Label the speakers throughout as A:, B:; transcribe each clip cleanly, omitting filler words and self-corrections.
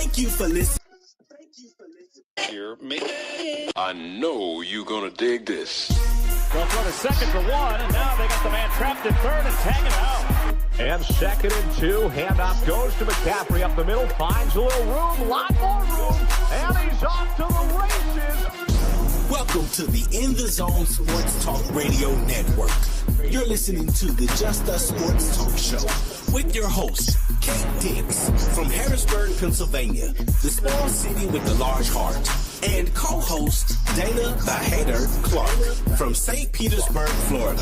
A: Thank you for listening.
B: Here, I know you're gonna dig this.
C: They'll throw to second for one, and now they got the man trapped at third and tagging out. And 2nd and 2, handoff goes to McCaffrey up the middle, finds a little room, lot more room, and he's off to the races.
A: Welcome to the In the Zone Sports Talk Radio Network. You're listening to the Just Us Sports Talk Show with your host, Kate Diggs from Harrisburg, Pennsylvania, the small city with the large heart, and co-host Dana the Hater Clark from St. Petersburg, Florida.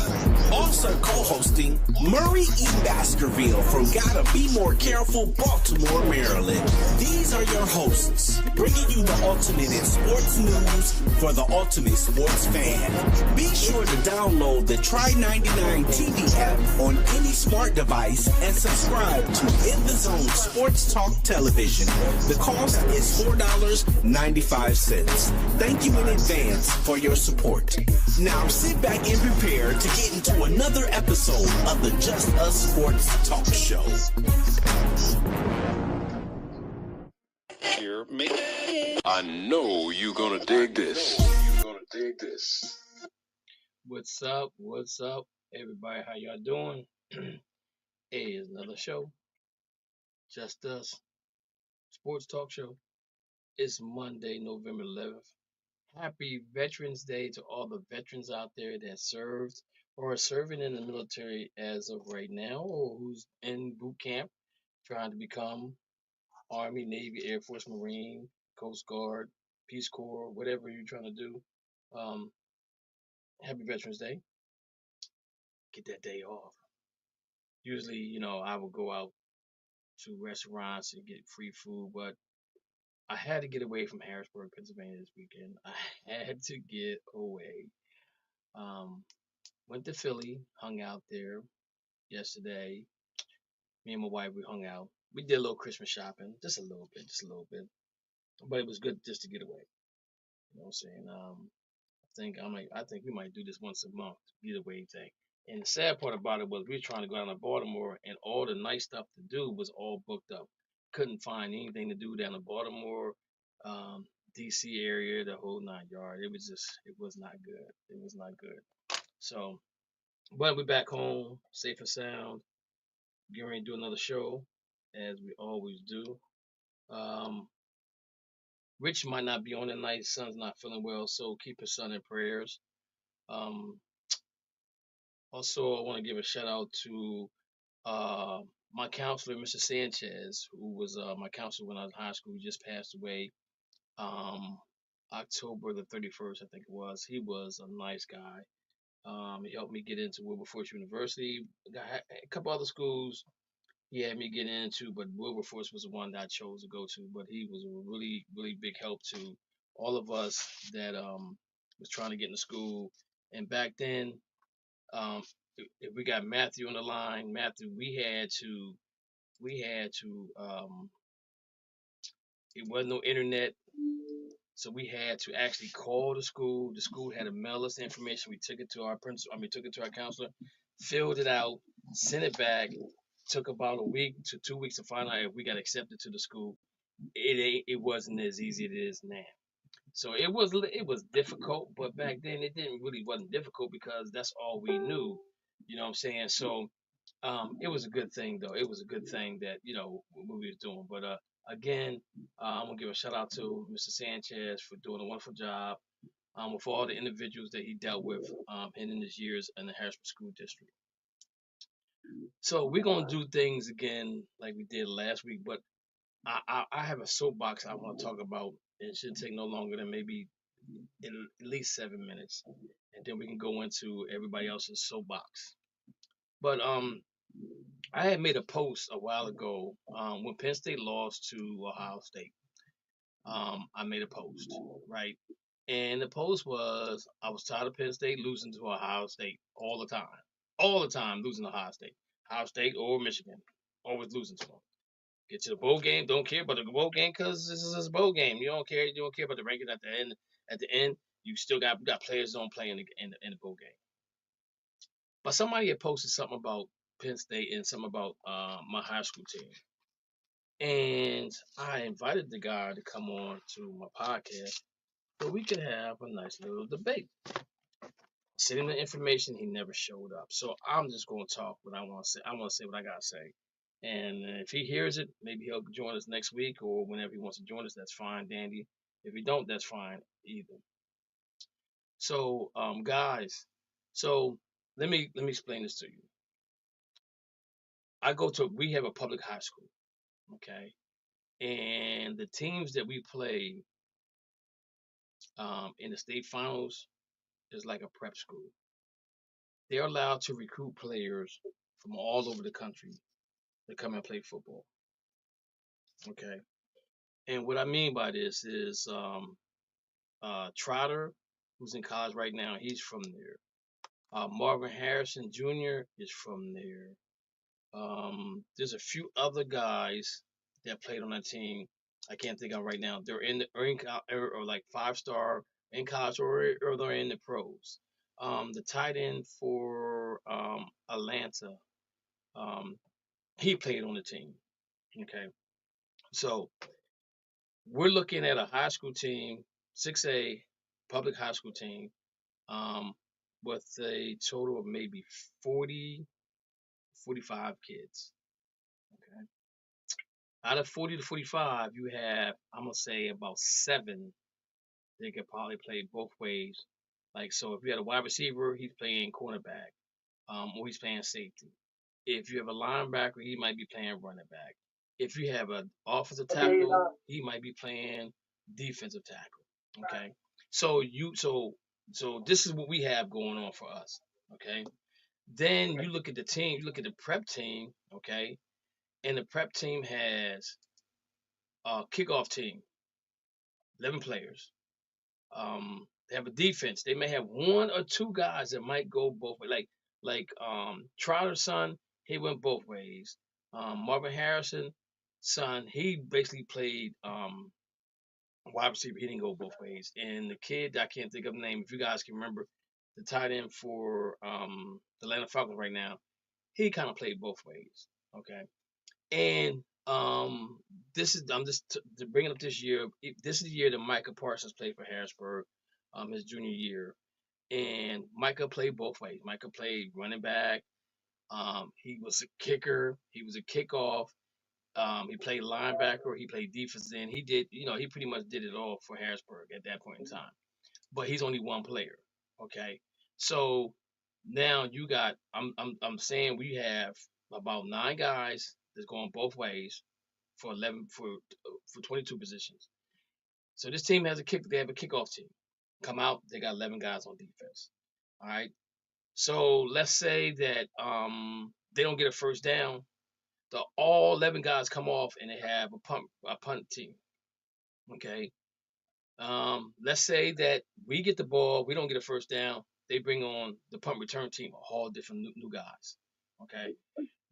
A: Also co-hosting Murray E. Baskerville from Gotta Be More Careful, Baltimore, Maryland. These are your hosts, bringing you the ultimate in sports news for the ultimate sports fan. Be sure to download the Try 99 TV app on any smart device and subscribe to In the Zone Sports Talk Television. The cost is $4.95. Thank you in advance for your support. Now sit back and prepare to get into another episode of the Just Us Sports Talk Show.
B: Here, I know you're gonna dig this.
D: What's up, everybody? How y'all doing? Hey, it's another show, Just Us Sports Talk Show. It's Monday, November 11th. Happy Veterans Day to all the veterans out there that served or are serving in the military as of right now, or who's in boot camp trying to become Army, Navy, Air Force, Marine, Coast Guard, Peace Corps, whatever you're trying to do. Happy Veterans Day. Get that day off. Usually, I would go out to restaurants and get free food, but I had to get away from Harrisburg, Pennsylvania this weekend. I had to get away. Went to Philly, hung out there yesterday. Me and my wife, we hung out. We did a little Christmas shopping, just a little bit. But it was good just to get away. You know what I'm saying? I think we might do this once a month, get away thing. And the sad part about it was we were trying to go down to Baltimore, and all the nice stuff to do was all booked up. Couldn't find anything to do down in Baltimore, DC area, the whole 9 yards. It was not good. So, but we're back home, safe and sound. Getting ready to do another show, as we always do. Rich might not be on tonight. Son's not feeling well, so keep his son in prayers. Also, I want to give a shout out to my counselor, Mr. Sanchez, who was my counselor when I was in high school. He just passed away October the 31st, I think it was. He was a nice guy. He helped me get into Wilberforce University. A couple other schools he had me get into, but Wilberforce was the one that I chose to go to. But he was a really, really big help to all of us that was trying to get into school. And back then, if we got Matthew on the line, Matthew, it wasn't no internet, so we had to actually call the school. The school had to mail us the information. We took it to our counselor, filled it out, sent it back. Took about a week to 2 weeks to find out if we got accepted to the school. It wasn't as easy as it is now. So it was difficult, but back then it wasn't difficult because that's all we knew. You know what I'm saying? So it was a good thing though. It was a good thing that what we was doing. But again, I'm gonna give a shout out to Mr. Sanchez for doing a wonderful job. For all the individuals that he dealt with in his years in the Harrisburg School District. So we're gonna do things again like we did last week, but I have a soapbox I want to talk about. It shouldn't take no longer than maybe at least 7 minutes, and then we can go into everybody else's soapbox. But I had made a post a while ago when Penn State lost to Ohio State. I made a post, right? And the post was I was tired of Penn State losing to Ohio State all the time losing to Ohio State or Michigan, always losing to them. Get to the bowl game, don't care about the bowl game because this is a bowl game. You don't care about the ranking at the end. At the end, you still got players don't play in the bowl game. But somebody had posted something about Penn State and something about my high school team, And I invited the guy to come on to my podcast so we could have a nice little debate. Sent him the information, he never showed up. So I'm just going to talk what I want to say. I want to say what I got to say. And if he hears it, maybe he'll join us next week or whenever he wants to join us. That's fine, dandy. If he don't, that's fine either. So, guys, so let me explain this to you. We have a public high school, okay, and the teams that we play in the state finals is like a prep school. They're allowed to recruit players from all over the country to come and play football, okay. And what I mean by this is Trotter, who's in college right now, he's from there. Marvin Harrison Jr. is from there. There's a few other guys that played on that team. I can't think of right now. They're or like 5-star in college or they're in the pros. The tight end for Atlanta, he played on the team. Okay, so we're looking at a high school team, 6A public high school team, with a total of maybe 40, 45 kids. Okay. Out of 40 to 45, you have, I'm going to say, about 7 that could probably play both ways. Like, so if you had a wide receiver, he's playing cornerback, or he's playing safety. If you have a linebacker, he might be playing running back. If you have an offensive tackle, he might be playing defensive tackle. Okay. So this is what we have going on for us. Okay. Then you look at the team, you look at the prep team, okay, and the prep team has a kickoff team, 11 players. They have a defense. They may have 1 or 2 guys that might go both ways. Like Trotter's son, he went both ways. Marvin Harrison, son, he basically played wide receiver. He didn't go both ways. And the kid, I can't think of the name. If you guys can remember, the tight end for the Atlanta Falcons right now, he kind of played both ways. Okay, and I'm just bringing up this year. This is the year that Micah Parsons played for Harrisburg, his junior year, and Micah played both ways. Micah played running back. He was a kicker. He was a kickoff. He played linebacker. He played defense. And he did, he pretty much did it all for Harrisburg at that point in time. But he's only one player. Okay, so now you got. I'm saying we have about 9 guys that's going both ways for 22 positions. So this team has they have a kickoff team. Come out, they got 11 guys on defense. All right. So let's say that they don't get a first down. All 11 guys come off and they have a punt team. Okay. Let's say that we get the ball, we don't get a first down. They bring on the punt return team, all different new guys. Okay.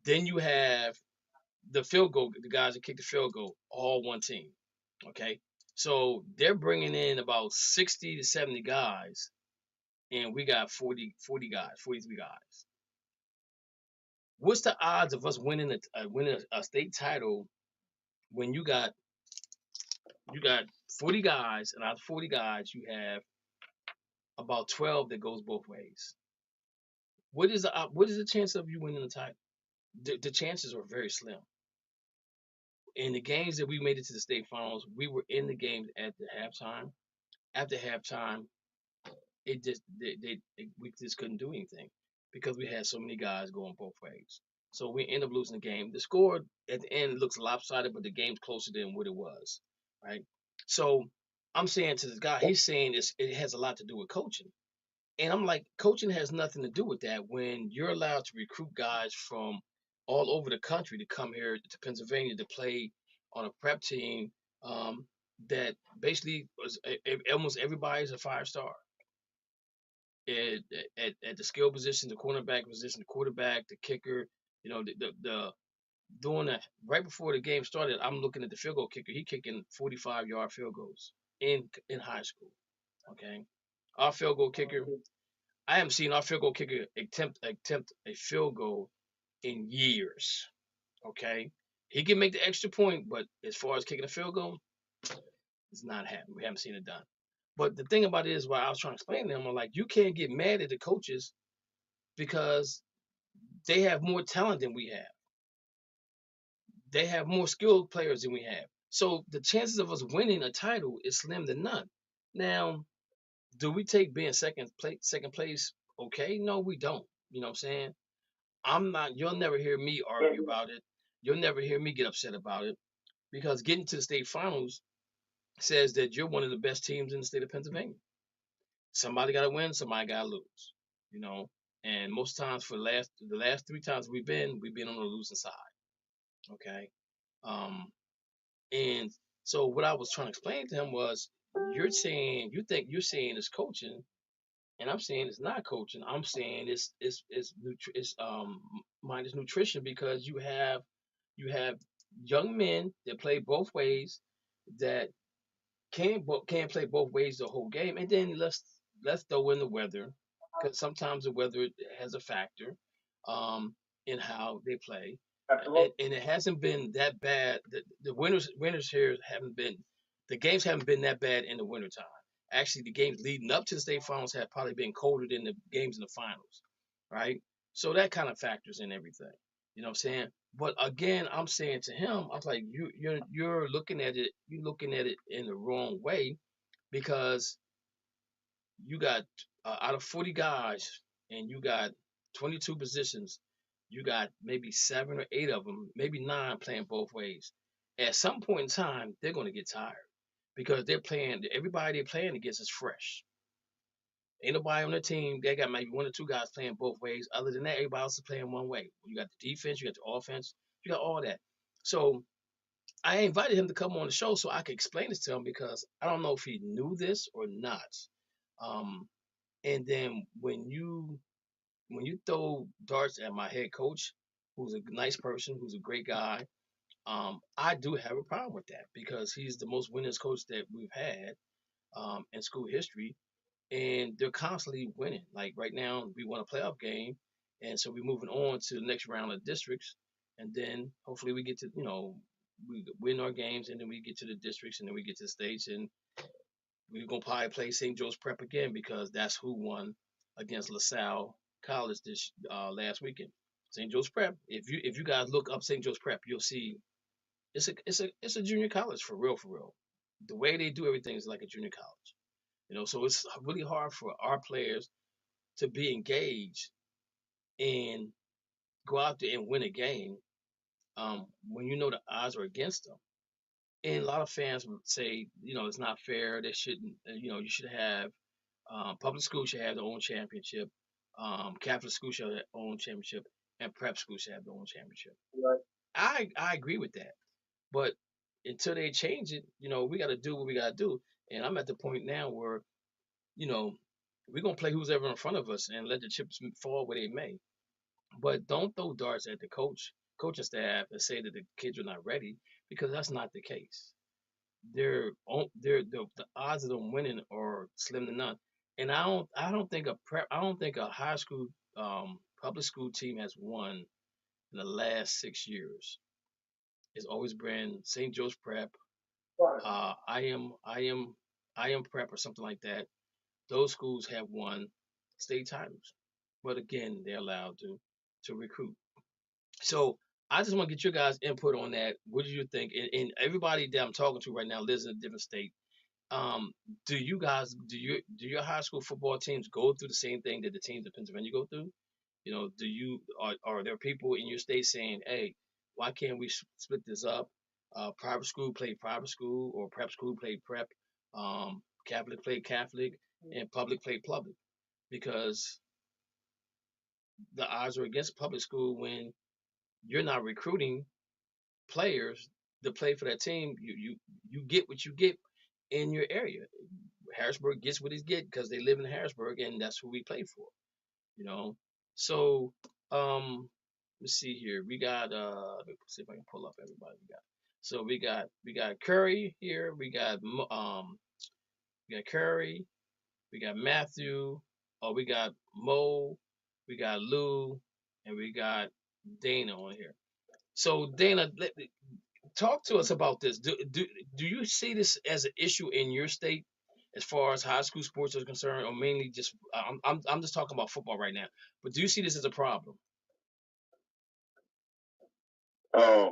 D: Then you have the field goal, the guys that kick the field goal, all one team. Okay. So they're bringing in about 60 to 70 guys, and we got 40 guys, 43 guys. What's the odds of us winning a state title when you got 40 guys, and out of 40 guys, you have about 12 that goes both ways? What is the chance of you winning the title? The chances are very slim. In the games that we made it to the state finals, we were in the games at the halftime. After halftime, we just couldn't do anything because we had so many guys going both ways. So we end up losing the game. The score at the end looks lopsided, but the game's closer than what it was, right? So I'm saying to this guy, he's saying it has a lot to do with coaching. And I'm like, coaching has nothing to do with that when you're allowed to recruit guys from all over the country to come here to Pennsylvania to play on a prep team that basically was almost everybody's a 5-star. At the skill position, the cornerback position, the quarterback, the kicker, doing that right before the game started. I'm looking at the field goal kicker. He kicking 45-yard field goals in high school. Okay, our field goal kicker. I haven't seen our field goal kicker attempt a field goal in years. Okay, He can make the extra point, but as far as kicking a field goal, it's not happening. We haven't seen it done. But the thing about it is, what I was trying to explain to them, I'm like, you can't get mad at the coaches because they have more talent than we have. They have more skilled players than we have. So the chances of us winning a title is slim to none. Now, do we take being second place okay? No, we don't. You know what I'm saying? You'll never hear me argue about it. You'll never hear me get upset about it because getting to the state finals says that you're one of the best teams in the state of Pennsylvania. Somebody got to win, somebody got to lose, you know. And most times for the last 3 times we've been on the losing side. Okay. And so what I was trying to explain to him was, you think you're saying it's coaching, and I'm saying it's not coaching. I'm saying it's minus nutrition, because you have young men that play both ways, that can play both ways the whole game. And then let's throw in the weather, because sometimes the weather has a factor in how they play. And it hasn't been that bad. The winters here the games haven't been that bad in the wintertime. Actually, the games leading up to the state finals have probably been colder than the games in the finals, right? So that kind of factors in everything. You know what I'm saying? But again, I'm saying to him, I was like, you're looking at it in the wrong way, because you got out of 40 guys and you got 22 positions, you got maybe 7 or 8 of them, maybe 9 playing both ways. At some point in time, they're going to get tired, because everybody they're playing against is fresh. Ain't nobody on the team. They got maybe 1 or 2 guys playing both ways. Other than that, everybody else is playing one way. You got the defense, you got the offense, you got all that. So I invited him to come on the show so I could explain this to him, because I don't know if he knew this or not. And then when you throw darts at my head coach, who's a nice person, who's a great guy, I do have a problem with that, because he's the most winningest coach that we've had in school history, and they're constantly winning. Like right now, we won a playoff game, and so we're moving on to the next round of districts, and then hopefully we get to, we win our games, and then we get to the districts, and then we get to the states, and we're gonna probably play St. Joe's Prep again, because that's who won against LaSalle College this last weekend. St. Joe's Prep. If you guys look up St. Joe's Prep, you'll see it's a junior college for real. The way they do everything is like a junior college. So it's really hard for our players to be engaged and go out there and win a game when the odds are against them. And a lot of fans would say, it's not fair. They shouldn't. You should have public schools should have their own championship. Catholic schools should have their own championship, and prep schools should have their own championship. Right. I agree with that, but until they change it, we got to do what we got to do. And I'm at the point now where, we're gonna play who's ever in front of us and let the chips fall where they may. But don't throw darts at the coaching staff and say that the kids are not ready, because that's not the case. The odds of them winning are slim to none. And I don't think a high school public school team has won in the last 6 years. It's always been St. Joe's Prep, I am Prep or something like that. Those schools have won state titles, but again, they're allowed to recruit. So I just want to get your guys' input on that. What do you think? And everybody that I'm talking to right now lives in a different state. Do your high school football teams go through the same thing that the teams in Pennsylvania go through? Are there people in your state saying, hey, why can't we split this up? Private school play private school, or prep school play prep, Catholic play Catholic, and public play public, because the odds are against public school when you're not recruiting players to play for that team. You get what you get in your area. Harrisburg gets what it gets because they live in Harrisburg, and that's who we play for. So let's see here. We got let me see if I can pull up everybody we got. So we got Curry here. We got Curry. We got Matthew. Oh, we got Mo. We got Lou, and we got Dana on here. So Dana, talk to us about this. Do you see this as an issue in your state as far as high school sports are concerned, or mainly just I'm just talking about football right now. But do you see this as a problem?
E: Uh,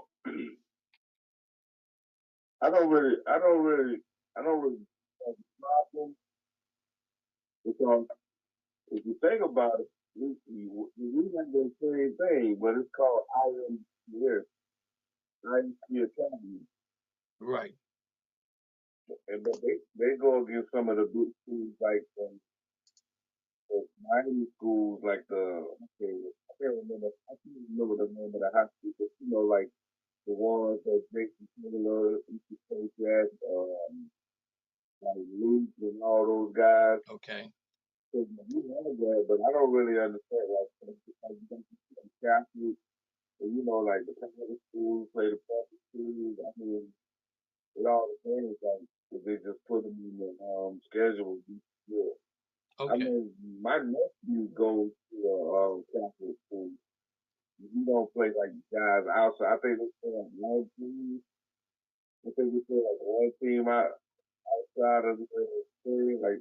E: I don't really have a problem because if you think about it, we have the same thing, but it's called IMC Academy,
D: Right.
E: and but they go against some of the big schools like the Miami schools, like okay, I can't remember the name of the high school, but like the ones that Jason Taylor used to coach at, like Luke and all those guys.
D: Okay.
E: So you have that, but I don't really understand like you don't see Catholic, and like the Catholic schools play the public schools. I mean, it all depends like if they just put them in the schedule. Yeah. I
D: Okay.
E: mean, my nephew goes to a Catholic school. He don't play like guys outside. I think they play like one team. I think they play like one team outside of the area, like,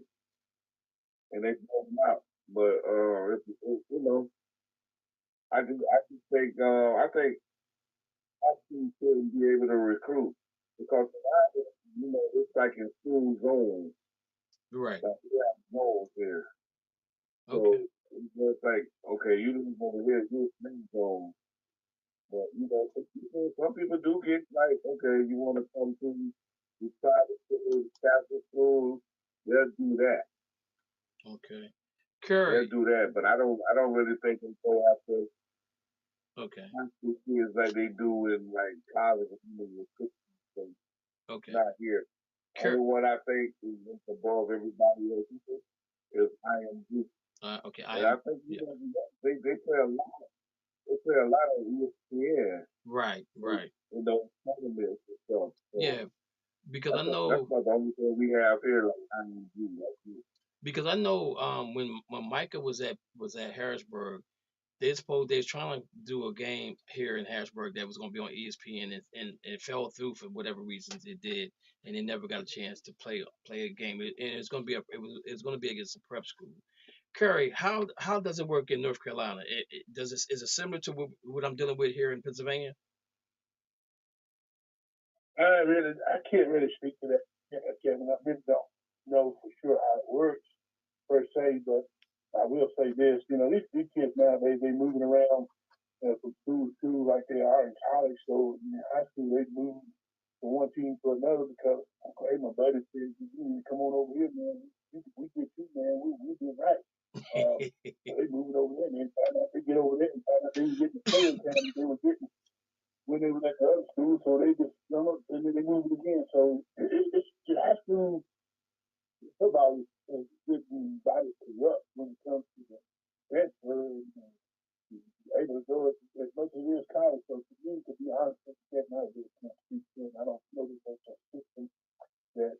E: and they throw them out. But I think I shouldn't be able to recruit because it's like in school zones.
D: Right.
E: Like we have zones here, so
D: Okay.
E: it's just like okay, you didn't go to here, you're in zone. But some people do get like okay, you want to come to the private school, Catholic school, they'll do that.
D: Okay.
E: They'll
D: Curry.
E: do that, but I don't really think they go after
D: Okay.
E: high school kids like they do in like college and
D: Okay.
E: not here. Only
D: Cur.
E: one I think is just above everybody else is IMG.
D: Okay.
E: And I
D: I
E: think
D: yeah.
E: they play a lot. They play a lot of ESPN
D: Right. Right.
E: in those tournaments and stuff. So
D: Yeah. Because I
E: that's
D: know
E: about the only thing we have here like IMG.
D: because I know when Micah was at Harrisburg, they was trying to do a game here in Harrisburg that was going to be on ESPN, and it fell through for whatever reasons it did, and they never got a chance to play a game. And it's going to be it's going to be against a prep school. Curry, how does it work in North Carolina? Is it similar to what I'm dealing with here in Pennsylvania?
F: I can't really speak to that, Kevin. I really don't know for sure how it works per se, but I will say this: these kids nowadays they moving around from school to school like they are in college. So in high school they move from one team to another because okay, my buddy said you need to come on over here, man. We get you, man. We did right. So they moving over there, and then find out they get over there and find out they were getting the player academy they were getting when they were at the other school, so they just and then they moved again. So it's high school football is getting body corrupt when it comes to the transfer and able to go as much as it is college. So for me, to be honest, I really can't speak to it. I don't know that there's a system that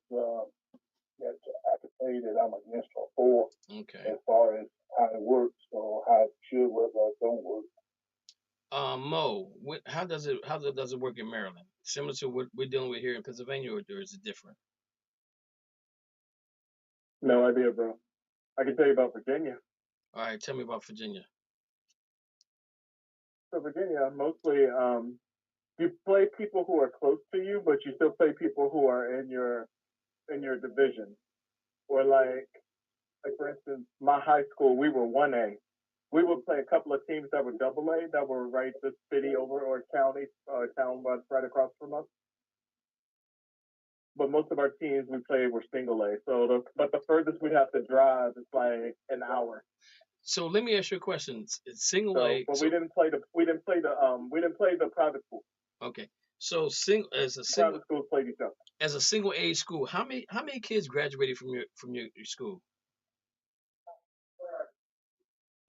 F: I could say that I'm against or for
D: Okay.
F: as far as how it works or how it should work or it don't work.
D: Mo, how does it work in Maryland? Similar to what we're dealing with here in Pennsylvania, or is it different?
F: No idea, bro. I can tell you about Virginia.
D: All right, tell me about Virginia.
F: So Virginia, mostly you play people who are close to you, but you still play people who are in your division. Or like for instance, my high school, we were 1A. We would play a couple of teams that were AA, that were right the city over or county, town right across from us. But most of our teams we played were single A. So but the furthest we'd have to drive is like an hour.
D: So let me ask you a question. Single
F: So,
D: A.
F: but we didn't play the private school.
D: Okay. So
F: Private schools played each other.
D: As a single A school, how many kids graduated from your school?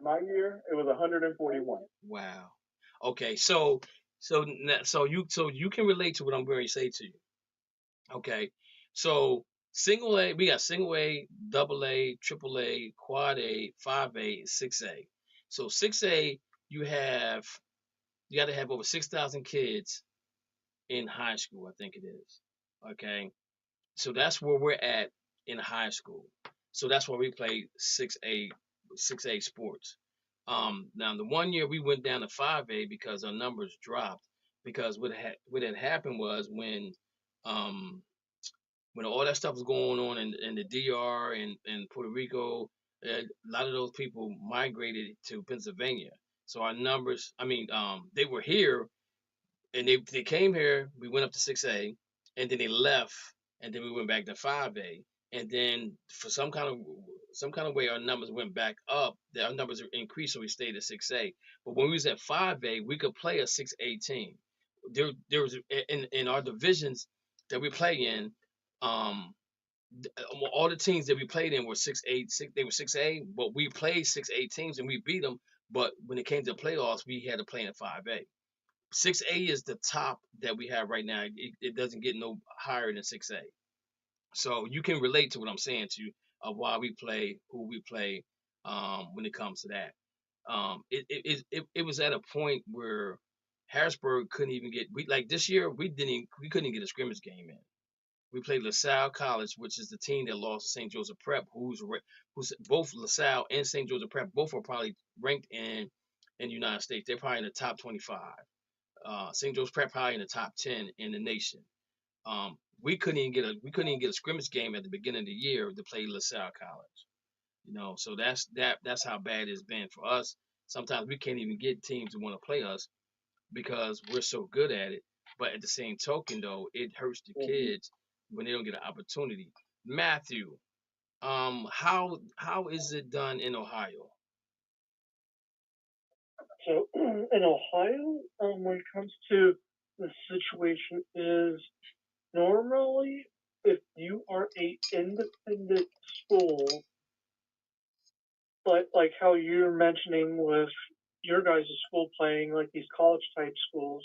F: My year, it was 141.
D: Wow. Okay. So you can relate to what I'm going to say to you. Okay. So single A, we got single A, double A, triple A, quad A, 5A, 6A. So 6A, you got to have over 6,000 kids in high school, I think it is. Okay, so that's where we're at in high school. So that's why we play 6A sports. Now the one year we went down to 5A because our numbers dropped. Because what had happened was um when all that stuff was going on in the DR and Puerto Rico, a lot of those people migrated to Pennsylvania. So our numbers, I mean, they were here and they came here. We went up to 6A, and then they left, and then we went back to 5A, and then for some kind of way our numbers went back up. Our numbers increased, so we stayed at 6A. But when we was at 5A, we could play a 6A team. There was in our divisions that we play in. Um, all the teams that we played in were 6A. They were 6A, but we played 6A teams and we beat them. But when it came to the playoffs, we had to play in 5A. 6A is the top that we have right now. It doesn't get no higher than 6A. So you can relate to what I'm saying to you of why we play, who we play, when it comes to that. It was at a point where Harrisburg couldn't even get like this year we couldn't get a scrimmage game in. We played LaSalle College, which is the team that lost to St. Joseph Prep, who's both LaSalle and St. Joseph Prep both are probably ranked in the United States. They're probably in the top 25. St. Joe's Prep probably in the top 10 in the nation. We couldn't even get a scrimmage game at the beginning of the year to play LaSalle College. So that's how bad it's been for us. Sometimes we can't even get teams to want to play us because we're so good at it. But at the same token, though, it hurts the kids when they don't get an opportunity. Matthew, how is it done in Ohio?
G: So in Ohio, when it comes to the situation is normally if you are a independent school, but like how you're mentioning with your guys' school playing like these college type schools,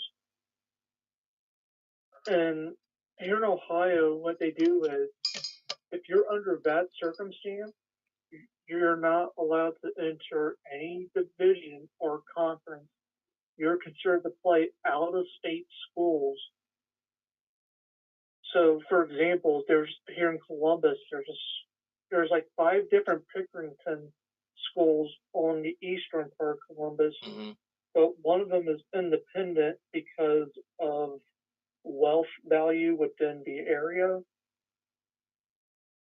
G: and here in Ohio, what they do is if you're under that circumstance, you're not allowed to enter any division or conference. You're considered to play out of state schools. So, for example, there's here in Columbus, there's like 5 different Pickerington schools on the eastern part of Columbus, but one of them is independent because of wealth value within the area.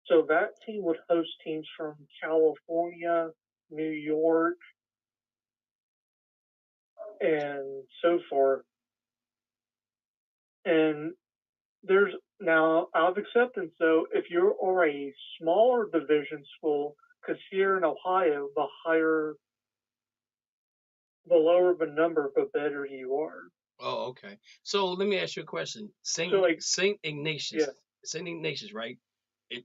G: So that team would host teams from California, New York, and so forth. And there's now out of acceptance, though, if you're a smaller division school, because here in Ohio, the lower the number, the better you are.
D: Oh, okay. So let me ask you a question. Saint Ignatius,
G: yeah.
D: Saint Ignatius, right?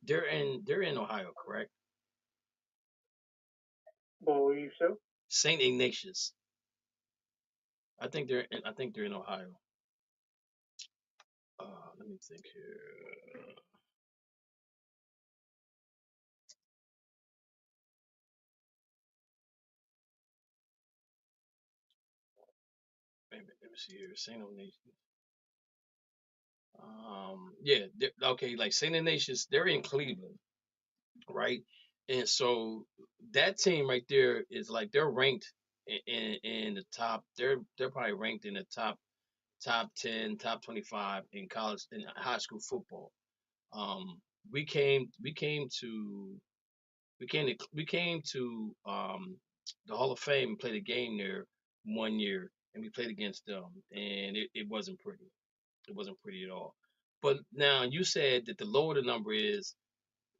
D: They're in Ohio, correct?
G: Believe so.
D: Saint Ignatius. I think they're in Ohio. Let me think here. Let me see here. Saint Ignatius. Yeah, okay, like Saint Ignatius, they're in Cleveland, right? And so that team right there is like they're ranked in the top. They're probably ranked in the top 10, top 25 in college in high school football. We came to the Hall of Fame and played a game there one year, and we played against them, and it wasn't pretty. It wasn't pretty at all. But now you said that the lower the number is,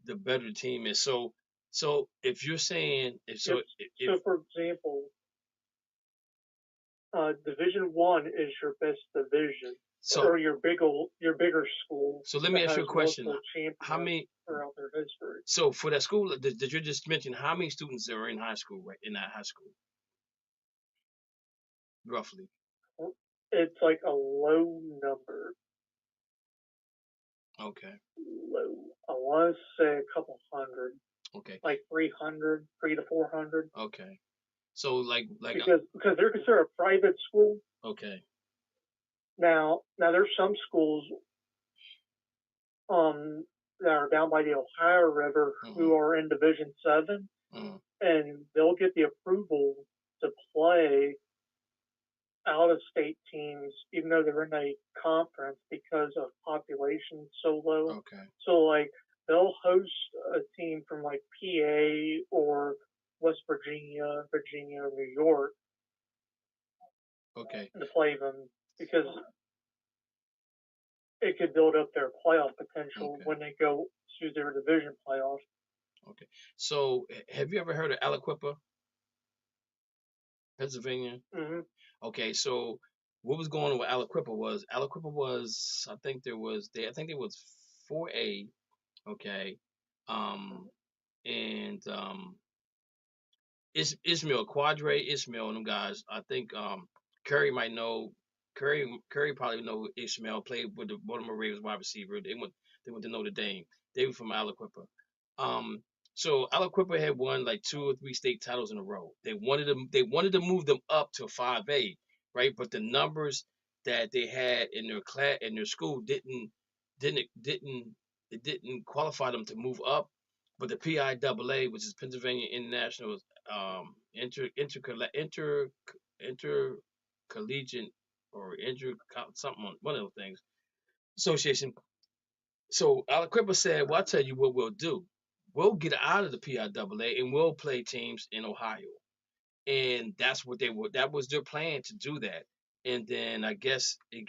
D: the better the team is. So if you're saying
G: so for example, Division 1 is your best division, or your bigger school.
D: So let me ask you a question. How many
G: throughout their history?
D: So for that school that you just mentioned, how many students are in high school, right? In that high school, roughly.
G: It's like a low number.
D: Okay.
G: Low. I want to say a couple hundred.
D: Okay.
G: Like 300 to 400.
D: Okay. So like
G: because they're considered a private school.
D: Okay.
G: Now there's some schools that are down by the Ohio River who are in Division 7, and they'll get the approval to play out-of-state teams, even though they're in a conference, because of population so low.
D: Okay.
G: So, like, they'll host a team from, like, PA or West Virginia, or New York.
D: Okay.
G: To play them, because it could build up their playoff potential when they go to their division playoffs.
D: Okay. So, have you ever heard of Aliquippa, Pennsylvania?
G: Mm-hmm.
D: Okay. So, what was going on with Aliquippa was I think there was 4A. Okay. And Ismail Quadre, Ismail, and them guys. I think Curry might know. Curry probably know Ismail, played with the Baltimore Ravens wide receiver. They went to Notre Dame. They were from Aliquippa. So Aliquippa had won like 2 or 3 state titles in a row. They wanted to move them up to 5A, right? But the numbers that they had in their school didn't qualify them to move up. But the PIAA, which is Pennsylvania International intercollegiate or something, one of those things, association. So Aliquippa said, "Well, I'll tell you what we'll do. We'll get out of the PIAA and we'll play teams in Ohio." And that's what that was their plan, to do that. And then I guess the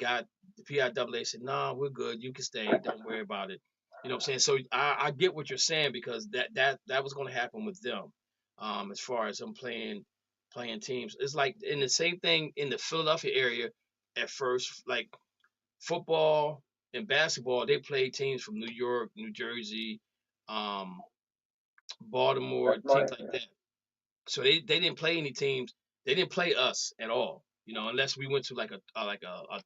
D: PIAA said, "Nah, we're good. You can stay. Don't worry about it." You know what I'm saying? So I get what you're saying, because that was going to happen with them, as far as them playing teams. It's like in the same thing in the Philadelphia area at first, like football and basketball, they played teams from New York, New Jersey, Baltimore, teams like that. So they didn't play any teams. They didn't play us at all, unless we went to like a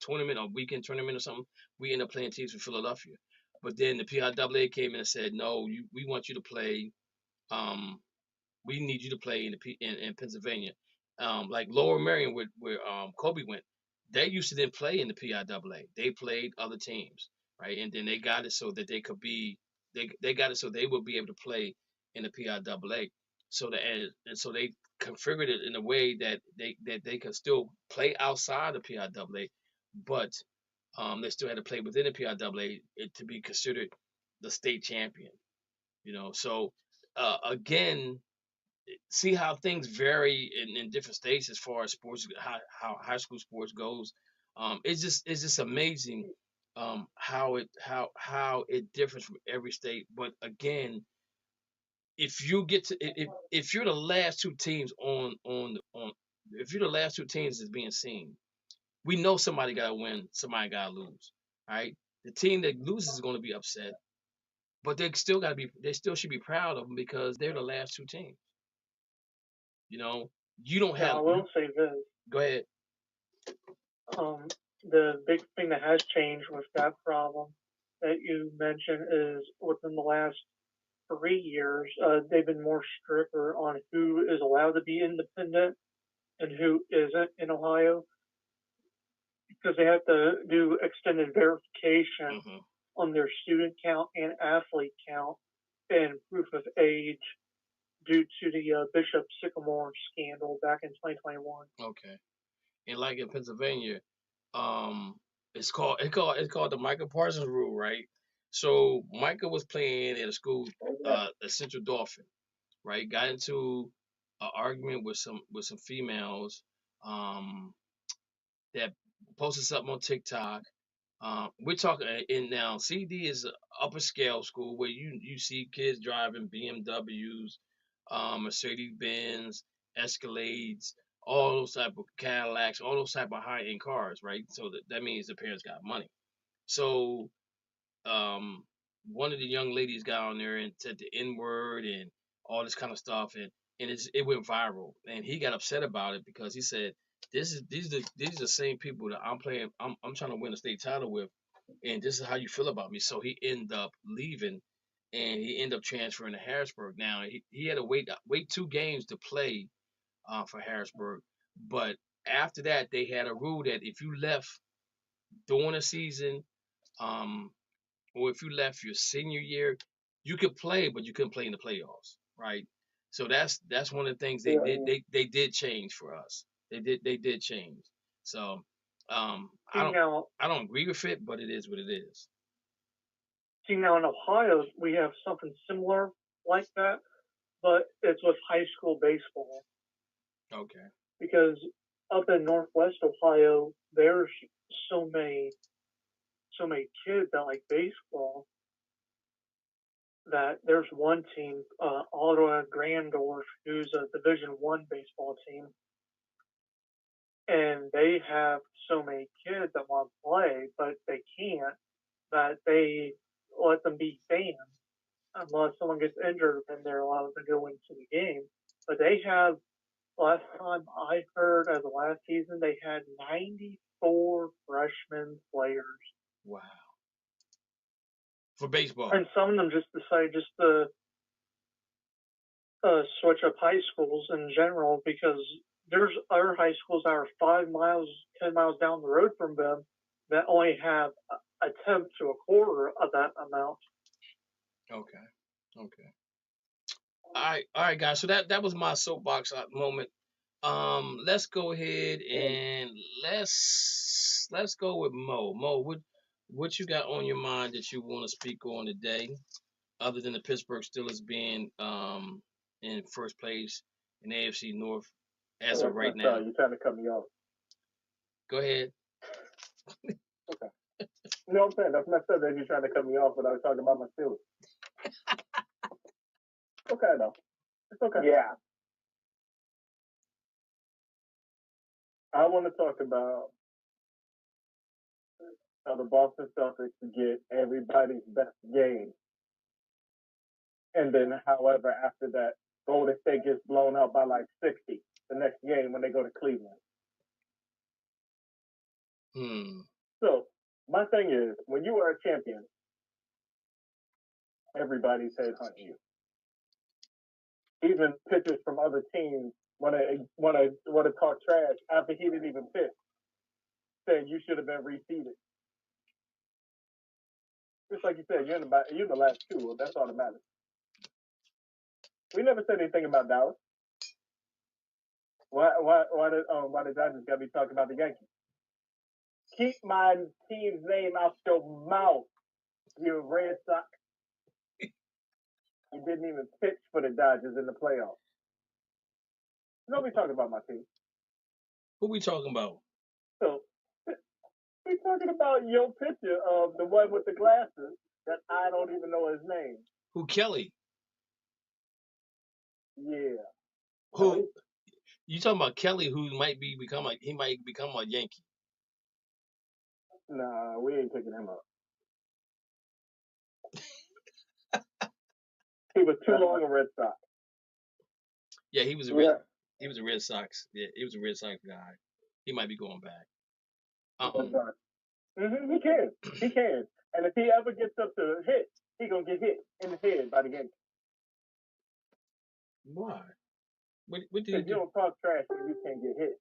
D: tournament, a weekend tournament or something. We ended up playing teams from Philadelphia. But then the PIAA came in and said, "No, we want you to play. We need you to play in Pennsylvania." Like Lower Merion, where Kobe went, they used to then play in the PIAA. They played other teams, right? And then they got it so that they could be. They got it so they would be able to play in the PIAA. So so they configured it in a way that they could still play outside the PIAA, but they still had to play within the PIAA to be considered the state champion. So again, see how things vary in different states as far as sports, how high school sports goes. It's just amazing how it differs from every state. But again, if you're the last 2 teams if you're the last 2 teams that's being seen, we know somebody got to win, somebody got to lose. All right, the team that loses is going to be upset, but they still should be proud of them, because they're the last 2 teams. You don't have.
G: I will say this.
D: Go ahead.
G: The big thing that has changed with that problem that you mentioned is within the last 3 years, they've been more stricter on who is allowed to be independent and who isn't in Ohio, because they have to do extended verification on their student count and athlete count and proof of age due to the Bishop Sycamore scandal back in 2021.
D: Okay, and like in Pennsylvania, it's called the Michael Parsons rule, right? So Michael was playing at a school, a Central Dauphin, right? Got into an argument with some females, that posted something on TikTok. We're talking, and now CD is an upper scale school where you see kids driving BMWs, Mercedes Benz, Escalades, all those type of Cadillacs, all those type of high end cars, right? So that means the parents got money. So one of the young ladies got on there and said the N word and all this kind of stuff, and it went viral, and he got upset about it, because he said, these are the same people that I'm trying to win a state title with, and this is how you feel about me. So he ended up leaving, and he ended up transferring to Harrisburg. Now he had to wait 2 games to play for Harrisburg, but after that they had a rule that if you left during the season, or if you left your senior year, you could play, but you couldn't play in the playoffs, right? So that's one of the things they did. They did change for us. They did change. So I don't agree with it, but it is what it is.
G: See, now in Ohio, we have something similar like that, but it's with high school baseball.
D: Okay.
G: Because up in Northwest Ohio, there's so many kids that like baseball that there's one team, Ottawa Grandorf, who's a Division I baseball team, and they have so many kids that want to play, but they can't, that they let them be fans unless someone gets injured and they're allowed to go into the game. But they have, last time I heard of the last season, they had 94 freshman players.
D: Wow. For baseball.
G: And some of them just decided just to switch up high schools in general, because there's other high schools that are 5 miles, 10 miles down the road from them that only have a tenth to a quarter of that amount.
D: Okay. All right, guys. So that was my soapbox moment. Let's go ahead and let's go with Mo. Mo, what you got on your mind that you want to speak on today, other than the Pittsburgh Steelers being in first place in AFC North as of right now?
H: You're trying to cut me off.
D: Go ahead.
H: Okay. You know what I'm saying? That's messed up that you're trying to cut me off, but I was talking about my Steelers. Okay, though. It's okay. Yeah. I want to talk about how the Boston Celtics get everybody's best game. And then, however, after that, Golden State gets blown out by like 60 the next game when they go to Cleveland. So, my thing is, when you are a champion, everybody's headhunting you. Even pitchers from other teams want to talk trash after he didn't even pitch, saying you should have been reseeded. Just like you said, you're in the last two. Well, that's all that matters. We never said anything about Dallas. Why the Dodgers got to be talking about the Yankees? Keep my team's name out your mouth, you Red Sox. You didn't even pitch for the Dodgers in the playoffs. Nobody talking about my team.
D: Who we talking about?
H: So, we talking about your picture of the one with the glasses that I don't even know his name.
D: Who, Kelly?
H: Yeah.
D: Who? You talking about Kelly, who might become a Yankee?
H: Nah, we ain't picking him up. He was too long a Red Sox.
D: Yeah, he was a Red Sox. Yeah, he was a Red Sox guy. He might be going back.
H: He can. And if he ever gets up to hit, he gonna get hit in the head by the Yankees.
D: Why? What did he do?
H: You don't talk trash when you can't get hit.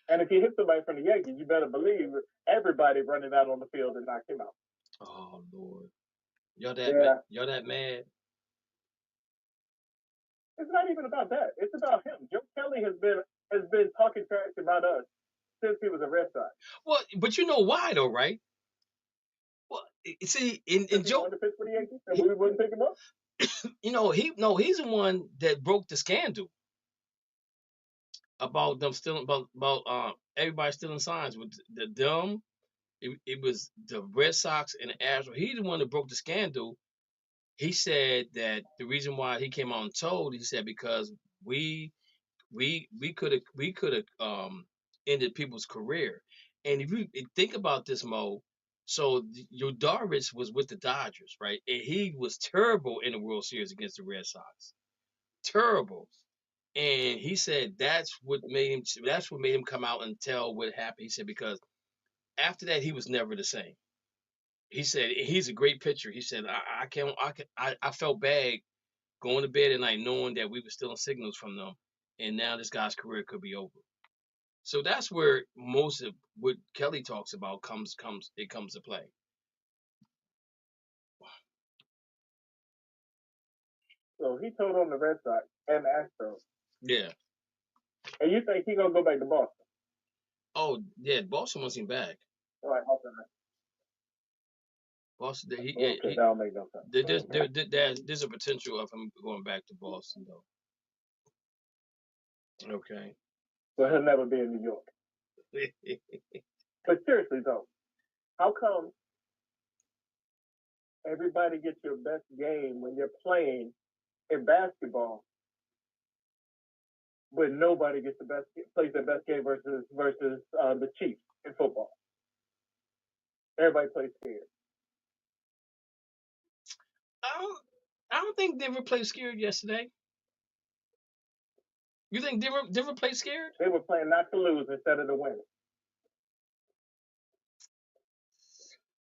H: And if you hit somebody from the Yankees, you better believe everybody running out on the field and knock him out.
D: Oh Lord, y'all that mad?
H: It's not even about that. It's about him. Joe Kelly has been talking trash about us since he was a Red Sox.
D: Well, but you know why though, right? Well, see, in Joe,
H: wanted to pitch for the Yankees, and we wouldn't pick him up.
D: He's the one that broke the scandal about them stealing, about everybody stealing signs with them. It was the Red Sox and the Astros. He's the one that broke the scandal. He said that the reason why he came out and told, he said, because we could have ended people's career. And if you think about this, Mo, so Yodarich was with the Dodgers, right? And he was terrible in the World Series against the Red Sox. Terrible. And he said that's what made him come out and tell what happened. He said because after that he was never the same. He said he's a great pitcher. He said I felt bad going to bed at night knowing that we were stealing signals from them, and now this guy's career could be over. So that's where most of what Kelly talks about comes to play.
H: So he told on the Red Sox and the Astros.
D: Yeah.
H: And you think he gonna go back to Boston?
D: Oh yeah, Boston wants him back.
H: All right, okay.
D: Boston,
H: that don't make no sense.
D: There's a potential of him going back to Boston though. Okay.
H: But he'll never be in New York. But seriously though, how come everybody gets your best game when you're playing in basketball, but nobody gets plays their best game versus the Chiefs in football? Everybody plays scared.
D: I don't think Denver played scared yesterday. You think Denver played scared?
H: They were playing not to lose instead of to win.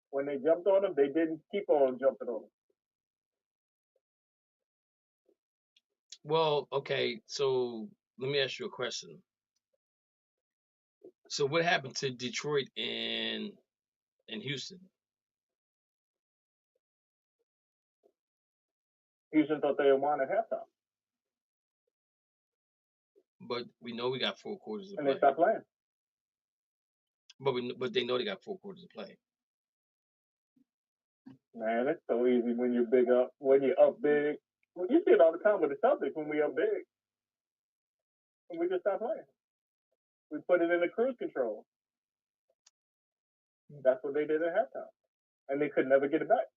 H: When they jumped on them, they didn't keep on jumping on them.
D: Well, okay, so let me ask you a question. So what happened to Detroit and Houston?
H: Houston thought they had won at halftime.
D: But we know we got 4 quarters to play.
H: And they stopped playing.
D: But they know they got 4 quarters to play.
H: Man, it's so easy when you're when you're up big. Well, you see it all the time with the Celtics when we up big. And we just stop playing. We put it in the cruise control. That's what they did at halftime. And they could never get it back.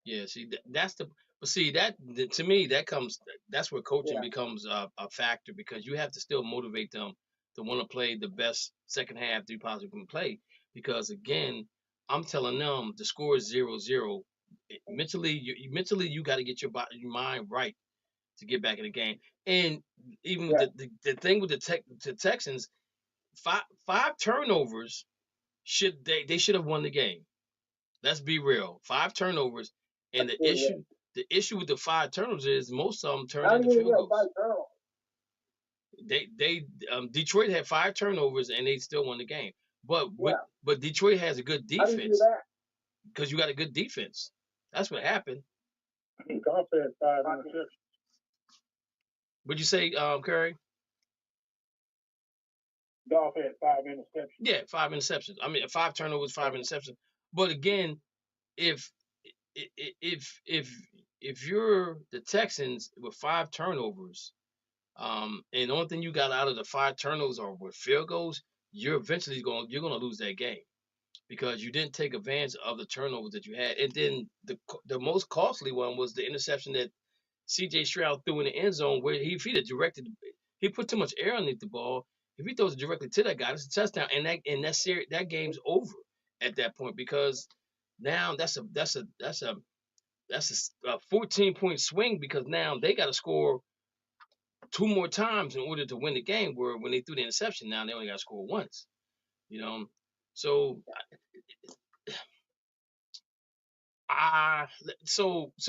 D: Yeah, see, to me, that's where coaching becomes a factor, because you have to still motivate them to want to play the best second half they possibly can play. Because again, I'm telling them the score is 0-0. Mentally, you got to get your mind right to get back in the game. And even the thing with the Texans, five turnovers they should have won the game. Let's be real. 5 turnovers, and the issue with the 5 turnovers is most of them turned into field goals. Detroit had 5 turnovers and they still won the game. But Detroit has a good defense, because you got a good defense. That's what happened.
F: Goff had 5 interceptions.
D: What'd you say, Curry?
F: Goff had 5 interceptions.
D: Yeah, 5 interceptions. I mean, 5 turnovers, 5 interceptions. But again, if you're the Texans with 5 turnovers, and the only thing you got out of the 5 turnovers are with field goals, you're gonna lose that game, because you didn't take advantage of the turnovers that you had. And then the most costly one was the interception that C.J. Stroud threw in the end zone, where he put too much air underneath the ball. If he throws it directly to that guy, it's a touchdown, and that game's over at that point, because now that's a 14-point swing, because now they got to score 2 more times in order to win the game. Where when they threw the interception, now they only got to score once. So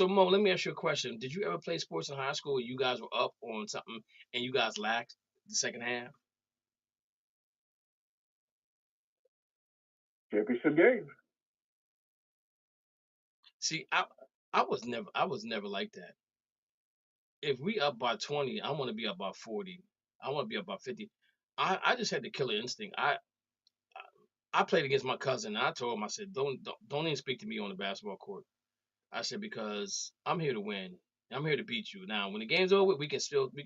D: Mo, let me ask you a question. Did you ever play sports in high school where you guys were up on something and you guys lacked the second half?
H: Championship game.
D: See, I was never like that. If we up by 20, I want to be up by 40. I want to be up by 50. I just had the killer instinct. I played against my cousin, and I told him, I said, don't even speak to me on the basketball court. I said, because I'm here to win. I'm here to beat you. Now, when the game's over, we can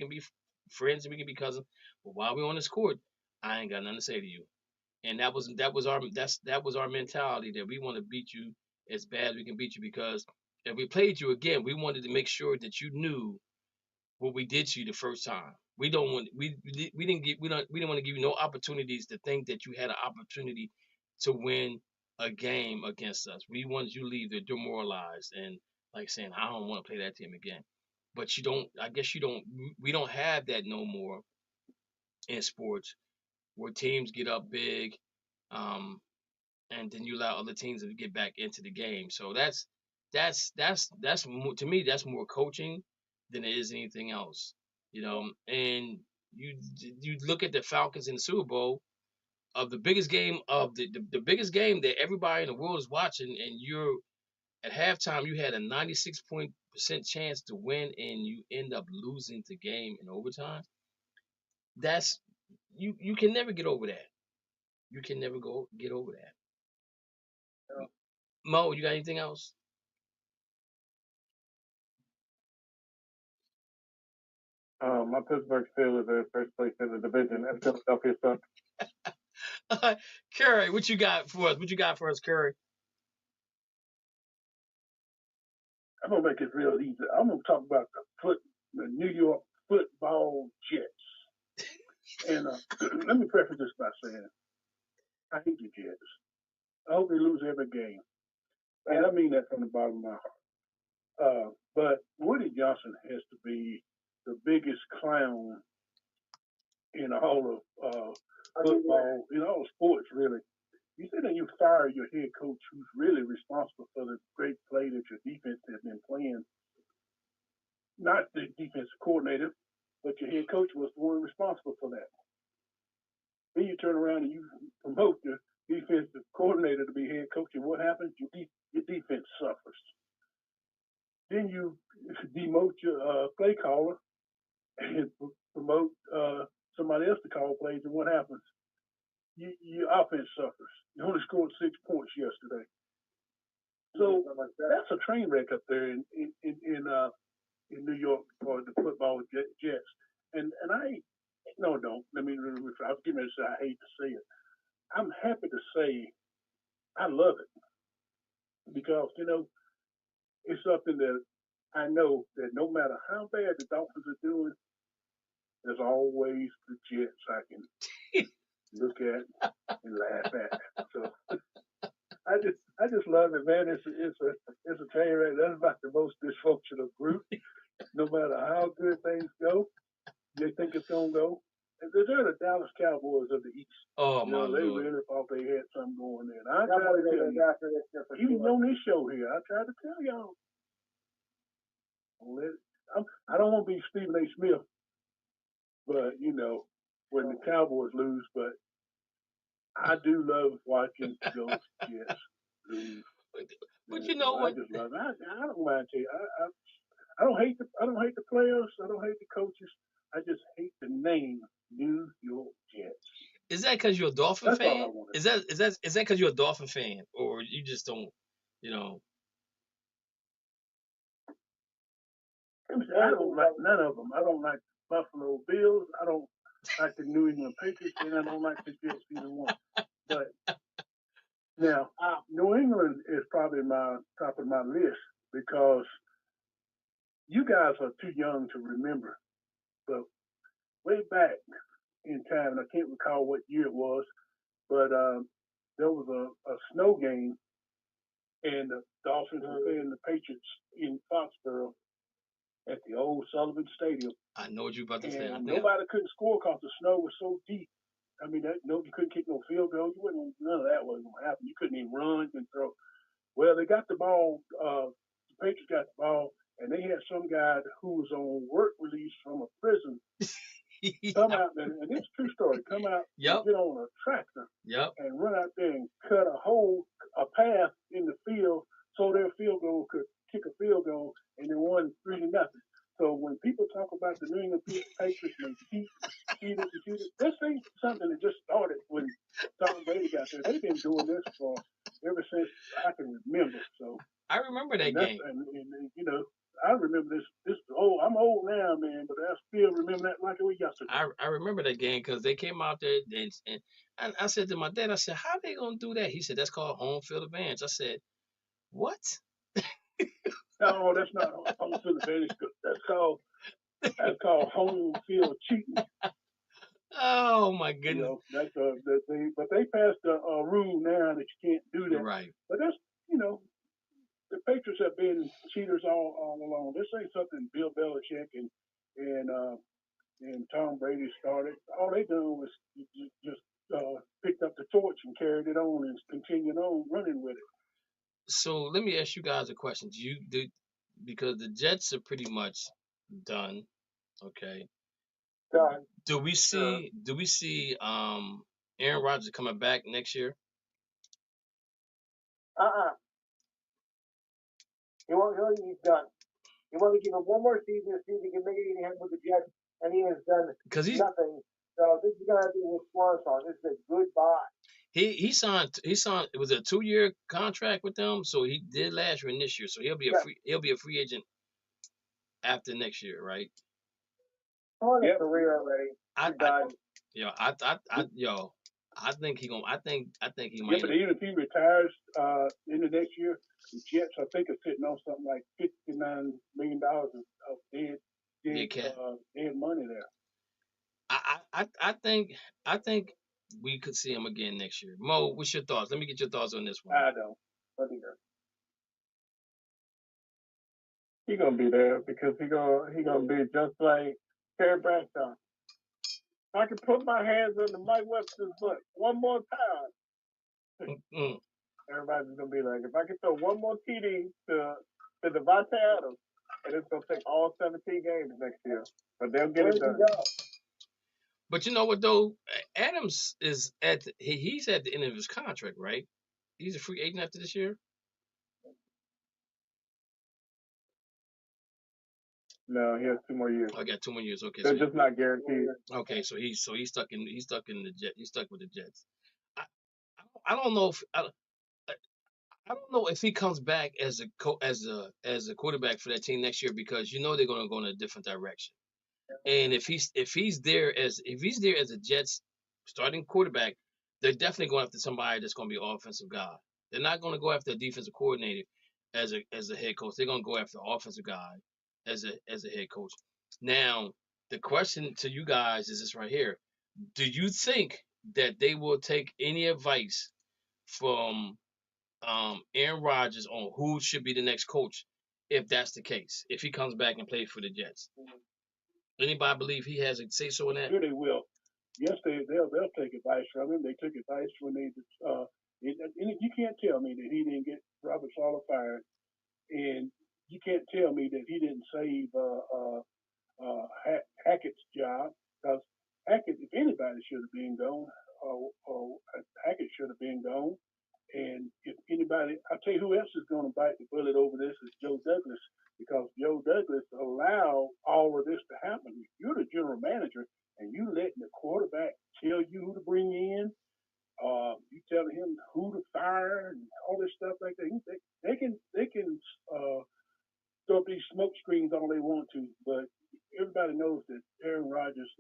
D: be friends and we can be cousins. But while we're on this court, I ain't got nothing to say to you. And that was our mentality, that we want to beat you as bad as we can beat you, because if we played you again, we wanted to make sure that you knew what we did to you the first time. We didn't want to give you no opportunities to think that you had an opportunity to win a game against us. We wanted you to leave there demoralized and like saying, I don't want to play that team again. But we don't have that no more in sports, where teams get up big, and then you allow other teams to get back into the game. So that's more, to me, that's more coaching than it is anything else. And you look at the Falcons in the Super Bowl of the biggest game of the biggest game that everybody in the world is watching, and you're at halftime you had a 96% chance to win, and you end up losing the game in overtime. That's you can never get over that. You can never get over that. Mo, you got anything else?
H: My Pittsburgh Steelers are first place in the division, and Philadelphia sucks.
D: Curry, what you got for us? What you got for us, Curry?
F: I'm gonna make it real easy. I'm gonna talk about the New York Football Jets. And let me preface this by saying, I hate the Jets. I hope they lose every game, and I mean that from the bottom of my heart. But Woody Johnson has to be the biggest clown in all of football, in all sports, really. You say that you fire your head coach who's really responsible for the great play that your defense has been playing. Not the defensive coordinator, but your head coach was the one responsible for that. Then you turn around and you promote the defensive coordinator to be head coach, and what happens? Your defense suffers. Then you demote your play caller and promote somebody else to call plays, and what happens? Your offense suffers. You only scored 6 points yesterday. So that's a train wreck up there in New York for the football Jets. And I don't. Let me. I was getting ready to say I hate to say it. I'm happy to say I love it because it's something that I know that no matter how bad the Dolphins are doing, there's always the Jets I can look at and laugh at. So I just love it, man. It's a train wreck. That's about the most dysfunctional group. No matter how good things go, they think it's gonna go. And they're the Dallas Cowboys of the East.
D: Oh my
F: They
D: Lord.
F: really thought they had something going there. And I try to tell you, even on this show here, I try to tell y'all. I don't want to be Stephen A. Smith, but when the Cowboys lose, but I do love watching those Jets lose.
D: But you know what?
F: I just love it. I don't mind to you. I don't hate the players. I don't hate the coaches. I just hate the name New York Jets.
D: Is that because you're a Dolphin
F: That's
D: fan?
F: all I wanted.
D: Is that because you're a Dolphin fan, or you just don't,
F: I don't like none of them. I don't like Buffalo Bills. I don't like the New England Patriots, and I don't like the Jets either one. But now, New England is probably my top of my list because you guys are too young to remember. But way back in time, and I can't recall what year it was, but there was a snow game, and the Dolphins were playing the Patriots in Foxborough at the old Sullivan Stadium.
D: I know what you're about to say.
F: And nobody couldn't score because the snow was so deep. I mean, you couldn't kick no field goals. None of that wasn't going to happen. You couldn't even run and throw. Well, they got the ball. The Patriots got the ball, and they had some guy who was on work release from a prison come out, and it's a true story, come out and get on a tractor and run out there and cut a path in the field so their field goal could kick a field goal, and they won 3-0. So when people talk about the New England Patriots and they cheated, this ain't something that just started when Tom Brady got there. They've been doing this ever since I can remember. So
D: I remember that game.
F: And I remember this. Oh, I'm old now, man, but I still remember that like it was yesterday.
D: I remember that game because they came out there and I said to my dad, I said, how they gonna do that? He said, that's called home field advantage. I said, what?
F: No, that's not home field advantage. That's called home field cheating.
D: Oh my goodness!
F: That's but they passed a rule now that you can't do that.
D: Right.
F: But that's the Patriots have been cheaters all along. This ain't something Bill Belichick and Tom Brady started. All they done was just picked up the torch and carried it on and continued on running with it.
D: So let me ask you guys a question. Because the Jets are pretty much done, okay?
I: done.
D: Do we see Aaron Rodgers coming back next year?
I: He's done. He wanted to give him one more season to see if he can make it with the Jets, and he has done nothing. So this is gonna be his swan song. This is a goodbye.
D: He signed. It was a 2-year contract with them, so he did last year and this year. So he'll be a free agent after next year, right?
I: Career already.
D: I think he gonna. I think he
F: Yeah,
D: might.
F: but even if he retires in the next year, the Jets I think are sitting on something like $59 million of dead money there.
D: I think we could see him again next year. Mo, what's your thoughts? Let me get your thoughts on this one.
F: I don't. Let me hear. He gonna be there because he gonna be just like Terry Bradshaw. I can put my hands on the Mike Webster's butt one more time. Everybody's gonna be like, if I can throw one more TD to Devontae Adams, and it's gonna take all 17 games next year, but they'll get it done.
D: But you know what though, Adams is he's at the end of his contract, right? He's a free agent after this year.
F: No, he has 2 more years.
D: I got 2 more years. Okay,
F: they're just not guaranteed.
D: Okay, so he's stuck in the Jets. He's stuck with the Jets. I don't know if I don't know if he comes back as a quarterback for that team next year, because you know they're going to go in a different direction. And if he's there as a Jets starting quarterback, they're definitely going after somebody that's going to be an offensive guy. They're not going to go after a defensive coordinator as a head coach. They're going to go after an offensive guy as a head coach. Now, the question to you guys is this right here: do you think that they will take any advice from Aaron Rodgers on who should be the next coach, if that's the case, if he comes back and plays for the Jets? Anybody believe he has a say so in that?
F: Sure, they will. Yes, they'll take advice from him. They took advice when they you can't tell me that he didn't get Robert Saleh fired, and you can't tell me that he didn't save Hackett's job, because Hackett, if anybody should have been gone, Hackett should have been gone. And if anybody, I'll tell you who else is going to bite the bullet over this is Joe Douglas, because Joe Douglas allowed all of this to happen. You're the general manager, and you letting the quarterback tell you who to bring in. You telling him who to fire and all this stuff like that. They can throw up these smoke screens all they want to, but everybody knows that Aaron Rodgers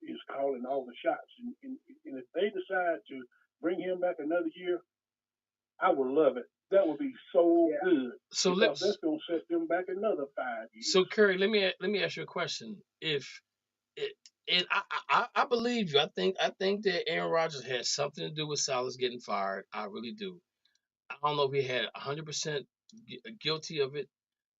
F: is calling all the shots. And if they decide to bring him back another year, I would love it. That would be so good.
D: So
F: that's going to set them back another 5 years.
D: So Curry, let me ask you a question. I believe you. I think that Aaron Rodgers has something to do with Saleh getting fired. I really do. I don't know if he had 100% guilty of it,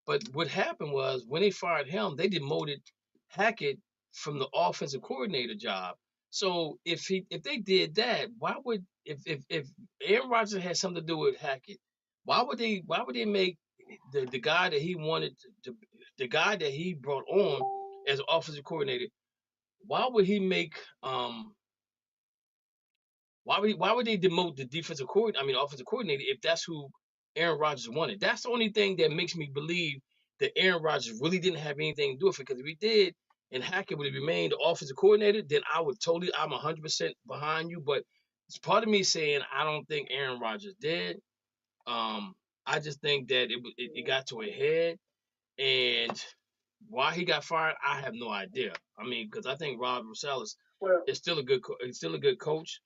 D: but what happened was when they fired him, they demoted Hackett from the offensive coordinator job. So if they did that, why would if Aaron Rodgers had something to do with Hackett, why would they make the guy that he wanted to, the guy that he brought on as offensive coordinator, why would he make why would they demote the offensive coordinator if that's who Aaron Rodgers wanted? That's the only thing that makes me believe that Aaron Rodgers really didn't have anything to do with it, because if he did and Hackett would have remained the offensive coordinator, then I'm 100% behind you. But it's part of me saying I don't think Aaron Rodgers did. I just think that it got to a head, and why he got fired, I have no idea. I mean, because I think Rob Rosales is still a good coach.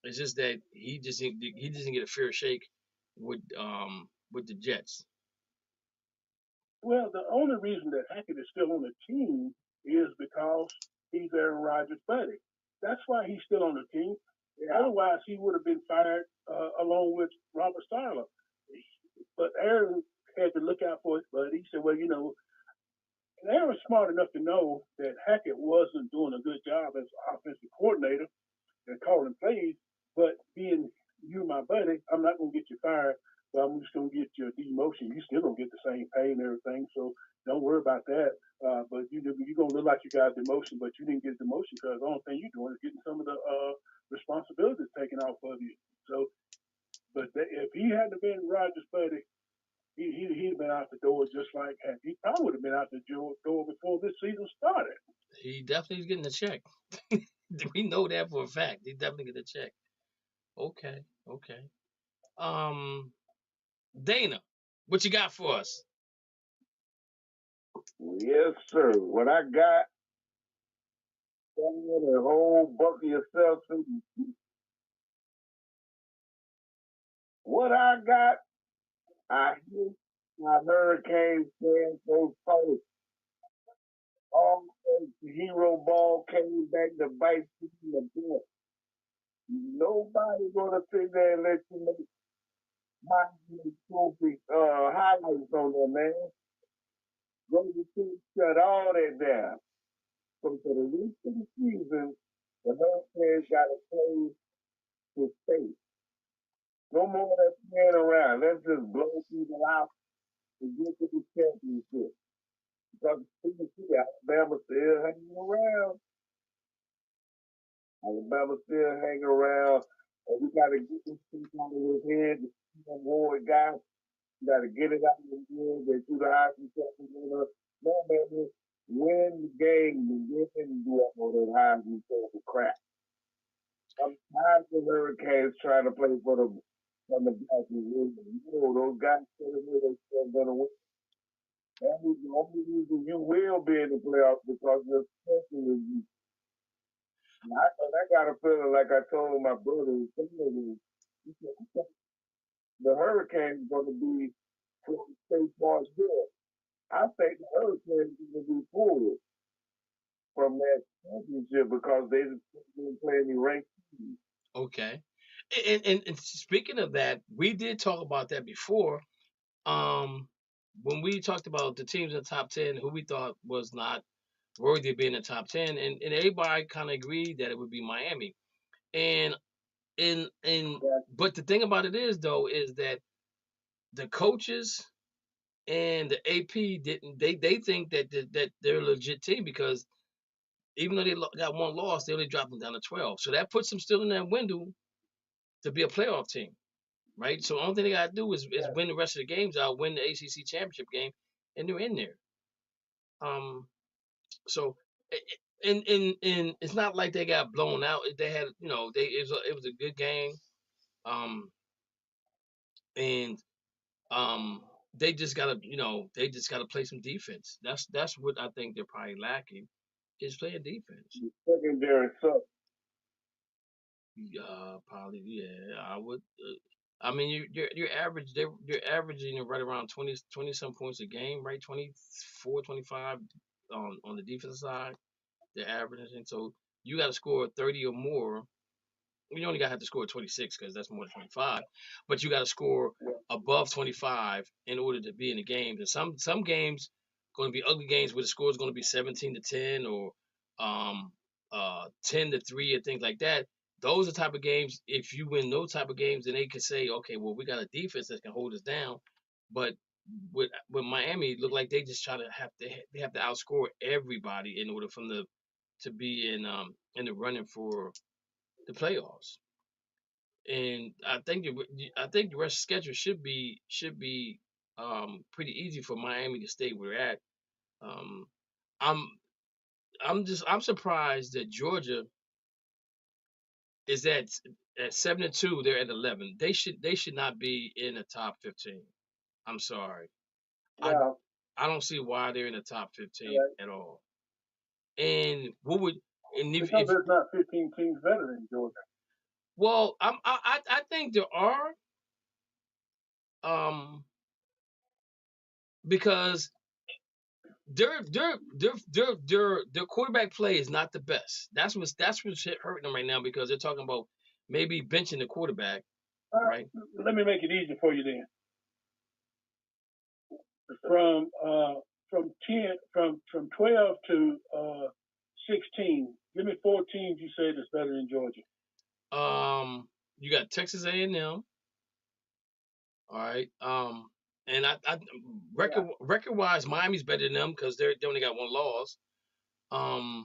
D: It's just that he doesn't get a fair shake with the Jets.
F: Well, the only reason that Hackett is still on the team is because he's Aaron Rodgers' buddy. That's why he's still on the team. Yeah. Otherwise, he would have been fired along with Robert Saleh. But Aaron had to look out for his buddy. He said, well, and Aaron was smart enough to know that Hackett wasn't doing a good job as offensive coordinator and calling plays, but being you my buddy, I'm not going to get you fired, but I'm just going to get your demotion. You still going to get the same pay and everything, so don't worry about that. But you're going to look like you got demotion, but you didn't get demotion because the only thing you're doing is getting some of the responsibilities taken off of you. So, but if he hadn't been Roger's buddy, he'd been out the door just like he probably would have been out the door before this season started.
D: He definitely is getting a check. We know that for a fact. He definitely get a check. Okay. Dana, what you got for us?
E: Yes, sir. What I got, a whole bucket of yourself. What I got, I hate my Hurricanes fans so close. All the hero ball came back to bite you in the butt. Nobody's gonna sit there and let you make my trophy highlights on there, man. Go to shut all that down. So for the rest of the season, the Hurricanes got to play to stay. No more of that playing around. Let's just blow people out and get to the championship. Because Alabama still hanging around. Alabama still hanging around. And we got to get this thing out of his head. The Ward guy, you got to get it out of his head. They do the Heisman Trophy. No, man, win the game and then do all that Heisman Trophy crap. I'm tired of the Hurricanes trying to play for the Black and those guys they're still going to win. That is the only reason you will be in the playoffs because you're special with you. I got a feeling like I told my brother, the Hurricanes are going to be State Farm good. I think the Hurricanes are going to be forward from that championship because they didn't play any ranked teams.
D: Okay. And speaking of that, we did talk about that before. When we talked about the teams in the top 10 who we thought was not worthy of being in the top 10, and everybody kind of agreed that it would be Miami. But the thing about it is that the coaches and the AP they think that they're a legit team because even though they got one loss, they only dropped them down to 12. So that puts them still in that window to be a playoff team, right? So the only thing they got to do is win the rest of the games out, win the ACC championship game, and they're in there. So, and it's not like they got blown out. They had, it was a good game. They just gotta play some defense. That's what I think they're probably lacking, is playing defense.
E: Secondary sucks.
D: Probably, yeah. I would. I mean, you're average. You're averaging right around 20 some points a game, right? 24, 25 on the defensive side. They're averaging. So you got to score 30 or more. You only got to have to score 26 because that's more than 25. But you got to score above 25 in order to be in the games. And some games going to be ugly games where the score is going to be 17-10 or 10-3 and things like that. Those are the type of games. If you win those type of games, then they can say, okay, well, we got a defense that can hold us down. But with Miami, it looked like they just they have to outscore everybody in order for them to be in the running for the playoffs. And I think the rest of the schedule should be pretty easy for Miami to stay where they're at. I'm surprised that Georgia is at 7-2. They're at 11. They should not be in the top 15. I'm sorry. Yeah. I don't see why they're in the top 15 at all. And what would
F: if there's not 15 teams better than Georgia?
D: Well, I think there are. Because their quarterback play is not the best. That's what's hurting them right now because they're talking about maybe benching the quarterback. Right.
F: Let me make it easy for you then. From 12 to 16, give me 4 teams you said is better than Georgia.
D: You got Texas A&M. All right. And record wise, Miami's better than them because they only got one loss. I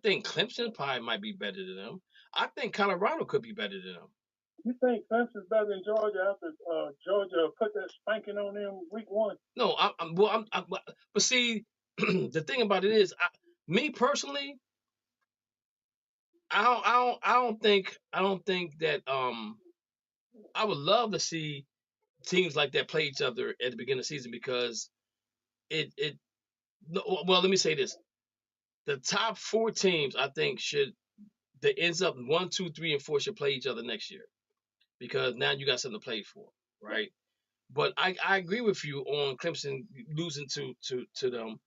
D: think Clemson probably might be better than them. I think Colorado could be better than them.
F: You think Clemson's better than Georgia after Georgia put that spanking on them week 1?
D: No, but see, the thing about it is, me personally, I don't think that I would love to see teams like that play each other at the beginning of the season because well, let me say this: the top 4 teams I think that ends up 1, 2, 3, and 4 should play each other next year because now you got something to play for, right? But I agree with you on Clemson losing to them,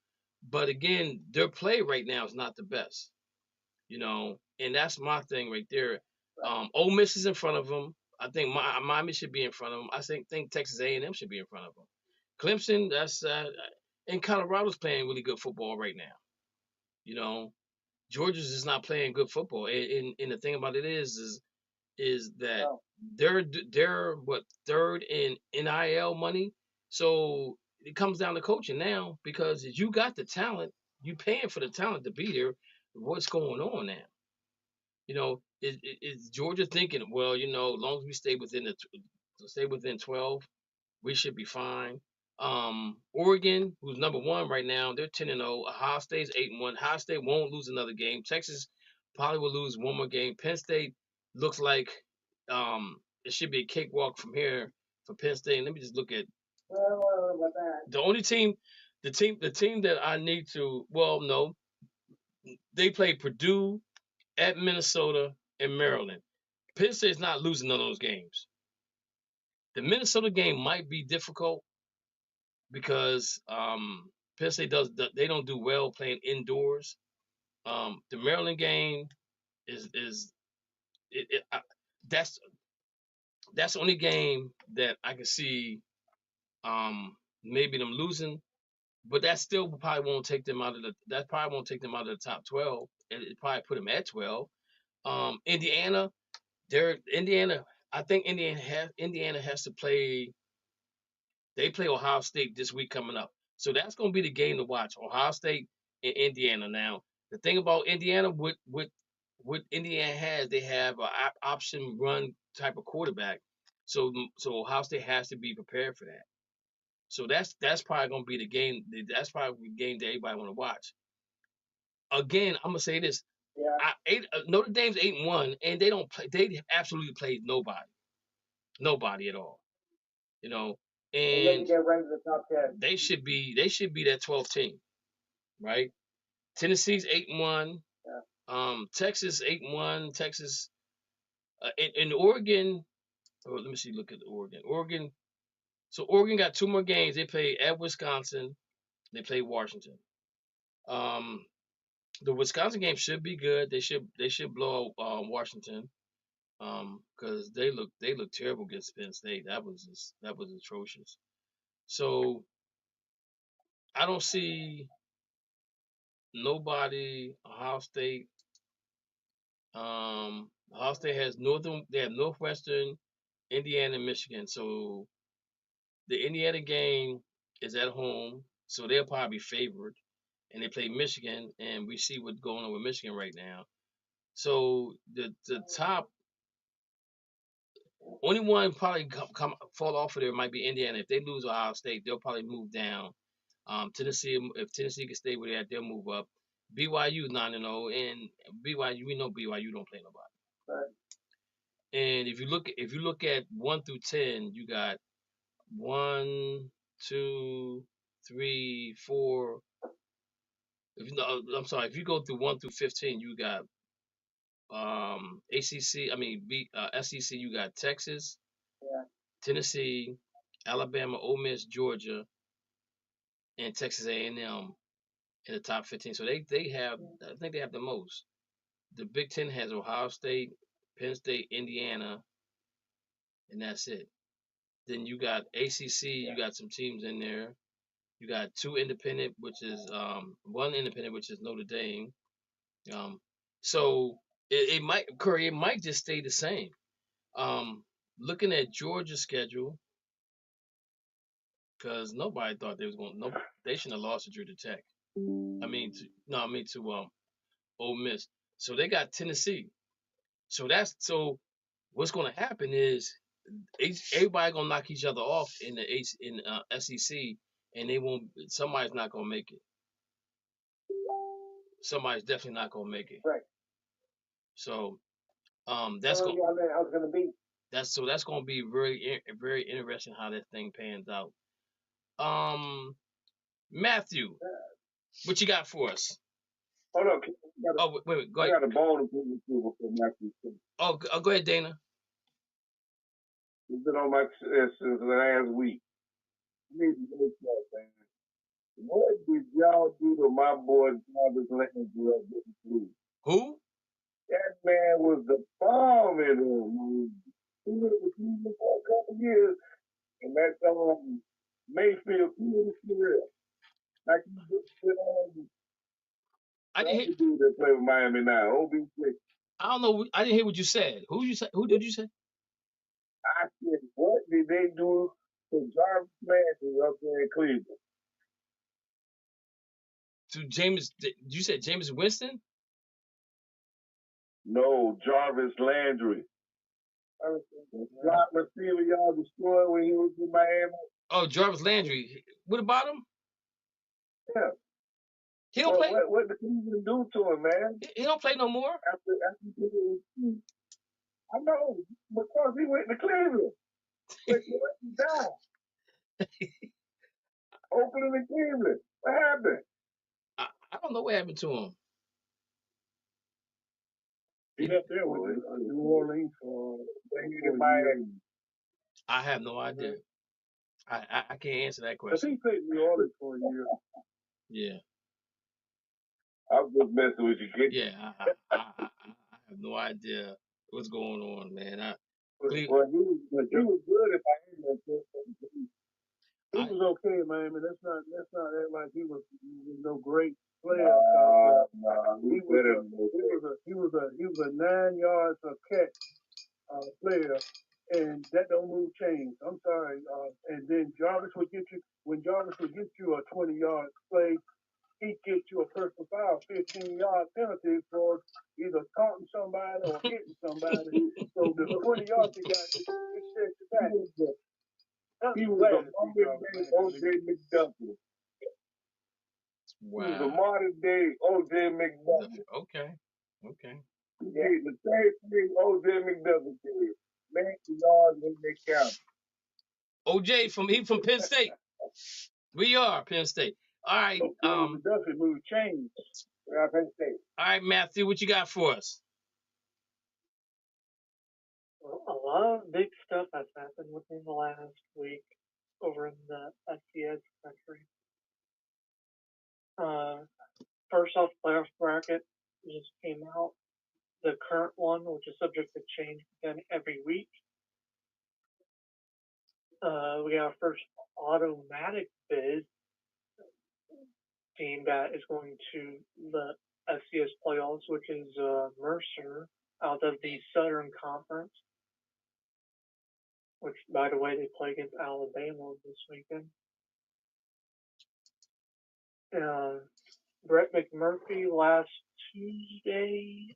D: but again, their play right now is not the best, and that's my thing right there. Ole Miss is in front of them. I think Miami should be in front of them. I think Texas A&M should be in front of them. Clemson, and Colorado's playing really good football right now. Georgia's just not playing good football, and the thing about it is that they're what, 3rd in NIL money, so it comes down to coaching now because if you got the talent, you paying for the talent to be there. What's going on now? Is Georgia thinking, well, as long as we stay within 12, we should be fine. Oregon, who's number 1 right now, they're 10-0. Ohio State's 8-1. Ohio State won't lose another game. Texas probably will lose one more game. Penn State looks like it should be a cakewalk from here for Penn State. Let me just look at the only team, the team that I need to. Well, no, they play Purdue, at Minnesota, and Maryland. Penn State's not losing none of those games. The Minnesota game might be difficult because Penn State they don't do well playing indoors. The Maryland game that's the only game that I can see maybe them losing, but that still probably won't take them out of the top 12. It probably put them at 12. Indiana. I think Indiana has to play. They play Ohio State this week coming up, so that's going to be the game to watch. Ohio State and Indiana. Now, the thing about Indiana, what Indiana has, they have an option run type of quarterback, so Ohio State has to be prepared for that. So that's probably going to be the game. That's probably the game that everybody want to watch. Again, I'm gonna say this. Yeah. Notre Dame's 8-1, and they don't play. They absolutely played nobody at all. And
I: they get ranked in the top 10.
D: They should be that 12th team, right? Tennessee's 8-1. Yeah. Texas 8-1. Texas, and Oregon. Oh, let me see. Look at Oregon. So Oregon got 2 more games. They play at Wisconsin. They play Washington. The Wisconsin game should be good. They should blow out Washington, because they look terrible against Penn State. That was atrocious. So I don't see nobody. Ohio State. Ohio State has They have Northwestern, Indiana, and Michigan. So the Indiana game is at home, so they'll probably be favored. And they play Michigan, and we see what's going on with Michigan right now. So the top, only one probably fall off of there might be Indiana. If they lose Ohio State, they'll probably move down. Tennessee, if Tennessee can stay where they're at, they'll move up. BYU 9-0, and BYU, we know BYU don't play nobody. Right. And if you look at 1 through 10, you got 1, 2, 3, 4. If you go through 1 through 15, you got SEC. You got Texas, Tennessee, Alabama, Ole Miss, Georgia, and Texas A&M in the top 15. So they have, I think they have the most. The Big Ten has Ohio State, Penn State, Indiana, and that's it. Then you got ACC. You got some teams in there. You got 2 independent, which is 1 independent, which is Notre Dame. So it might just stay the same. Looking at Georgia's schedule, because nobody thought they was going. No, they shouldn't have lost to Georgia Tech. To Ole Miss. So they got Tennessee. So what's going to happen is everybody gonna knock each other off in the SEC, and they won't. Somebody's not gonna make it. Somebody's definitely not gonna make it.
I: Right.
D: So
I: that's gonna be.
D: That's gonna be very very interesting how that thing pans out. Matthew, what you got for us?
E: Hold on.
D: Wait, go ahead.
E: I got a bone to put with you before Matthew.
D: Oh, go ahead, Dana.
E: It's been on my chest since last week. You need to make that, man. What did y'all do to my boy Jarvis Landry at this league?
D: Who?
E: That man was the bomb in him. He was with Cleveland for a couple years, and that Mayfield killed his career. Like he did
D: I didn't hear.
E: Dude that play with Miami now. OB6.
D: I don't know. I didn't hear what you said. Who did you say?
E: I said, what did they do to Jarvis Landry up there in Cleveland?
D: To James? You said James Winston?
E: No, Jarvis Landry. The slot receiver y'all destroyed when he was in Miami.
D: Oh, Jarvis Landry. What about him?
E: Yeah.
D: He don't play.
E: What did Cleveland do to him, man?
D: He don't play no more.
E: After I know, because he went to Cleveland. He went down. Oakland and Cleveland. What happened?
D: I don't know what happened to him.
F: He left there with New Orleans or
E: Miami.
D: I have no idea. I can't answer that
F: I
D: question.
F: think he played New Orleans for a year.
D: Yeah.
E: I was just messing with you, kid.
D: Yeah, I have no idea what's going on, man.
E: Well, he was good if I heard that.
F: He was okay, man. But let's not act like he was no great player. He was a 9 yards a catch player, and that don't move chains. I'm sorry. And then Jarvis would get you a 20-yard play. He'd get you a personal foul, 15-yard penalty for either taunting somebody or hitting somebody. So the 20 yards he got, it sets you back.
E: He was a modern-day O.J. McDuffie.
D: Wow.
E: He was a modern-day O.J. McDuffie.
D: Okay.
E: He did the same thing O.J. McDuffie did. Man, yards in the count.
D: O.J. from Penn State. We are Penn State. All right.
F: McDuffie moved chains.
E: Penn State.
D: All right, Matthew, what you got for us?
G: Well, a lot of big stuff has happened within the last week over in the FCS country. First off, playoff bracket just came out. The current one, which is subject to change again every week. We got our first automatic bid team that is going to the FCS playoffs, which is Mercer out of the Southern Conference, which, by the way, they play against Alabama this weekend. Brett McMurphy last Tuesday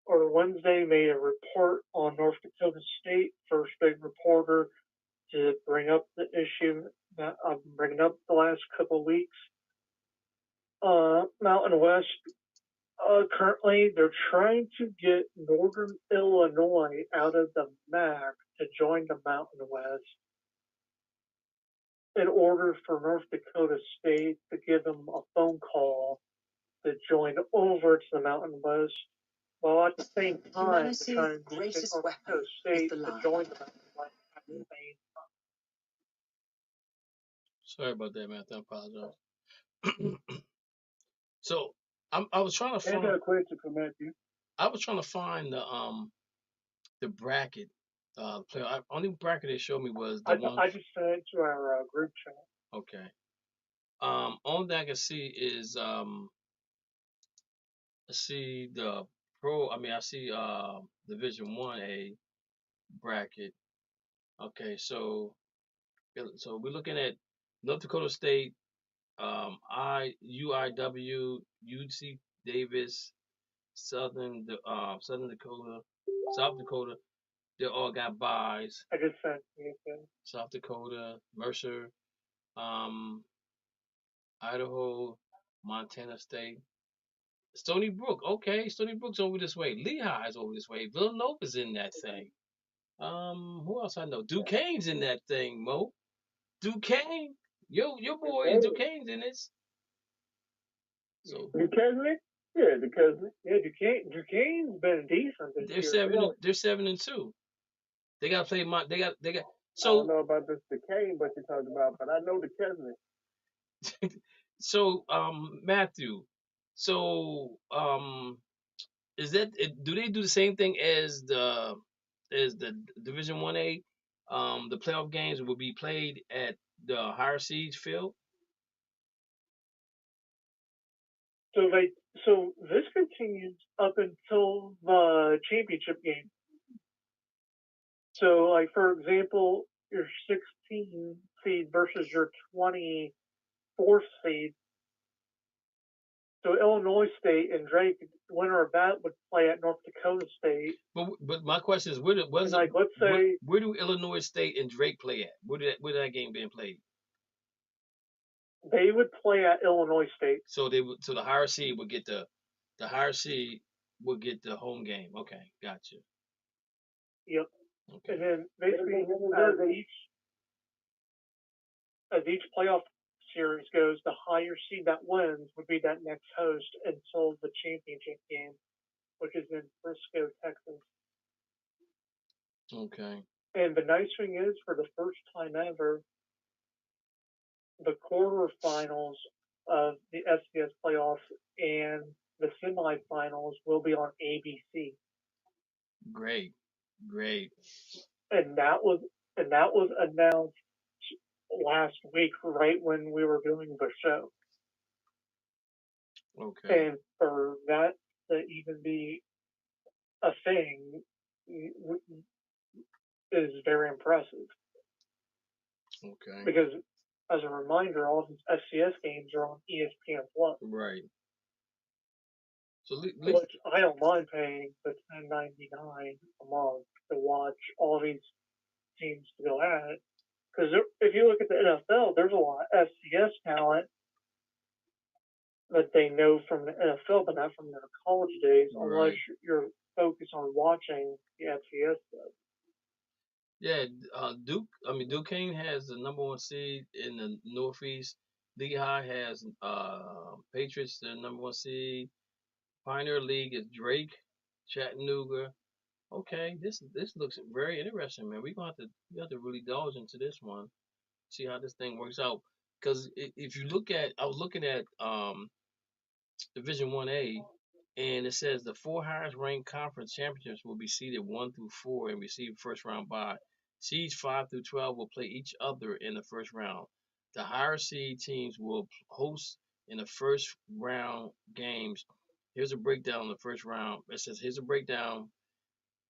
G: or Wednesday made a report on North Dakota State, first big reporter to bring up the issue that I've been bringing up the last couple of weeks. Mountain West, currently they're trying to get Northern Illinois out of the MAC to join the Mountain West in order for North Dakota State to give them a phone call to join over to the Mountain West, while at the same time trying to get North Dakota State to join the Mountain West at the same time.
D: Sorry about that, Matthew. I apologize. So I was trying to find.
F: I got a question for Matthew.
D: I was trying to find the bracket. Only bracket they showed me was the one.
G: I just sent it to our group chat.
D: Okay. Only thing I can see is I see the pro. I see Division 1A bracket. Okay, so So we're looking at North Dakota State, UIW, UC Davis, Southern Dakota, South Dakota. They all got buys.
G: I just sent you.
D: South Dakota, Mercer, Idaho, Montana State, Stony Brook. Okay, Stony Brook's over this way. Lehigh's over this way. Villanova's in that thing. Who else I know? Duquesne's in that thing, Mo. Duquesne, your boy Duquesne's in this. So
H: Duquesne? Yeah, Duquesne.
G: Yeah, Duquesne's been decent this year.
D: They're 7-2. They got to play. They got. So
H: I don't know about this Duquesne, but you're talking about, but I know Duquesne.
D: So, Matthew. So, is that? Do they do the same thing as the Division 1A? The playoff games will be played at the higher seeds field.
G: So this continues up until the championship game. So, like, for example, your 16 seed versus your 24th seed. So Illinois State and Drake, winner of that would play at North Dakota State.
D: But my question is, where do Illinois State and Drake play at? Where that game being played?
G: They would play at Illinois State.
D: So the higher seed would get the home game. Okay, gotcha.
G: Yep.
D: Okay.
G: And then basically as each playoff series goes, the higher seed that wins would be that next host until the championship game, which is in Frisco, Texas.
D: Okay.
G: And the nice thing is, for the first time ever, the quarterfinals of the FCS playoffs and the semifinals will be on ABC.
D: Great.
G: And that was announced last week, right when we were doing the show.
D: Okay.
G: And for that to even be a thing is very impressive.
D: Okay.
G: Because, as a reminder, all these FCS games are on ESPN Plus.
D: Right. So
G: which I don't mind paying the $10.99 a month to watch all these teams to go at it. Because if you look at the NFL, there's a lot of FCS talent that they know from the NFL, but not from their college days, unless you're focused on watching the FCS stuff.
D: Yeah, Duquesne has the number 1 seed in the Northeast. Lehigh has Patriots, the number 1 seed. Pioneer League is Drake, Chattanooga. Okay, this looks very interesting, man. We have to really delve into this one, see how this thing works out. Because if you look at, I was looking at Division 1A, and it says the 4 highest ranked conference championships will be seeded 1 through 4 and receive first round bye. Seeds 5 through 12 will play each other in the first round. The higher seed teams will host in the first round games. Here's a breakdown of the first round. It says here's a breakdown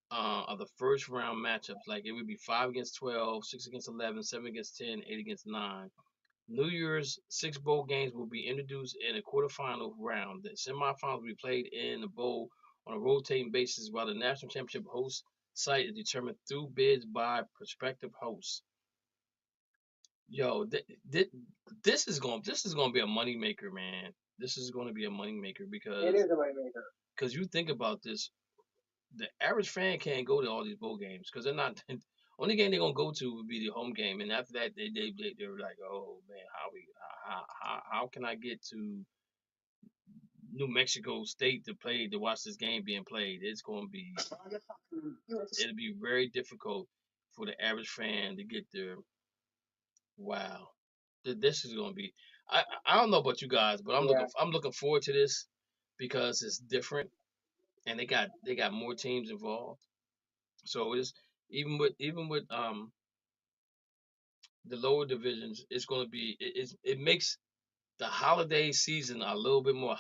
D: of the first round matchups. Like it would be 5 against 12, 6 against 11, 7 against 10, 8 against 9. New Year's 6 bowl games will be introduced in a quarterfinal round. The semifinals will be played in the bowl on a rotating basis, while the national championship host site is determined through bids by prospective hosts. Yo, this is going to be a moneymaker, man. This is going to be a moneymaker because
I: it is a moneymaker.
D: Because you think about this, the average fan can't go to all these bowl games because they're not. Only game they're gonna go to would be the home game, and after that, they're like, oh man, how can I get to New Mexico State to watch this game being played? It'll be very difficult for the average fan to get there. Wow, this is gonna be. I don't know about you guys, but I'm looking forward to this because it's different, and they got more teams involved. So it's even with the lower divisions, it's going to be it makes the holiday season a little bit more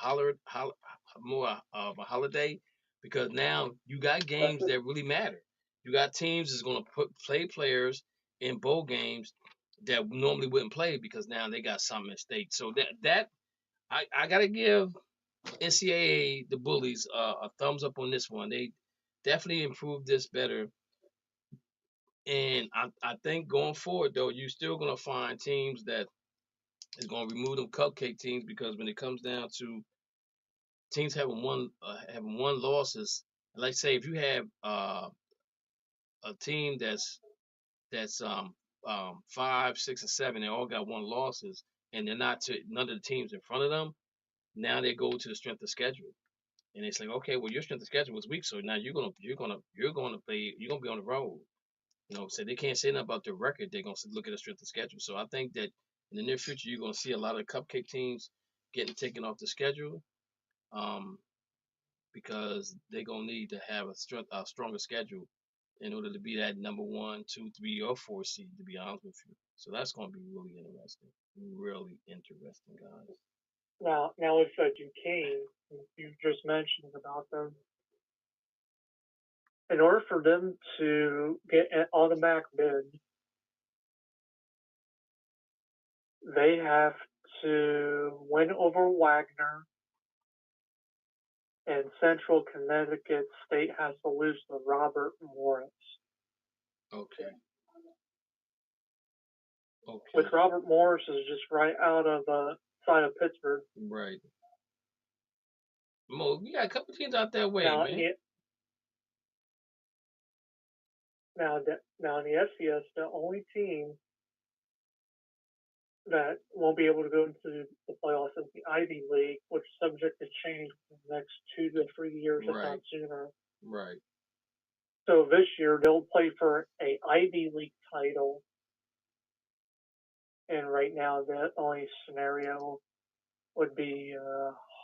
D: more of a holiday because now you got games that really matter. You got teams that's going to play players in bowl games, that normally wouldn't play because now they got something at stake. So I gotta give NCAA, the bullies, a thumbs up on this one. They definitely improved this better. And I think going forward though, you're still gonna find teams that is gonna remove them cupcake teams, because when it comes down to teams having one losses, like say if you have a team that's 5, 6, and 7, they all got one losses, and they're not to none of the teams in front of them. Now they go to the strength of schedule, and it's like, okay, well your strength of schedule was weak, so now you're gonna be on the road. So they can't say nothing about their record. They're gonna look at the strength of schedule. So I think that in the near future you're gonna see a lot of cupcake teams getting taken off the schedule, because they're gonna need to have a stronger schedule in order to be that number 1, 2, 3, or 4 seed, to be honest with you. So that's going to be really interesting. Really interesting, guys.
G: Now with Duquesne, you just mentioned about them. In order for them to get an automatic bid, they have to win over Wagner, and Central Connecticut State has to lose to Robert Morris.
D: Okay.
G: Which Robert Morris is just right out of side of Pittsburgh.
D: Right. Mo, we got a couple teams out that way, man.
G: Now in the FCS, the only team that won't be able to go into the playoffs is the Ivy League, which is subject to change for the next 2 to 3 years, if not sooner.
D: Right.
G: So this year they'll play for a Ivy League title, and right now the only scenario would be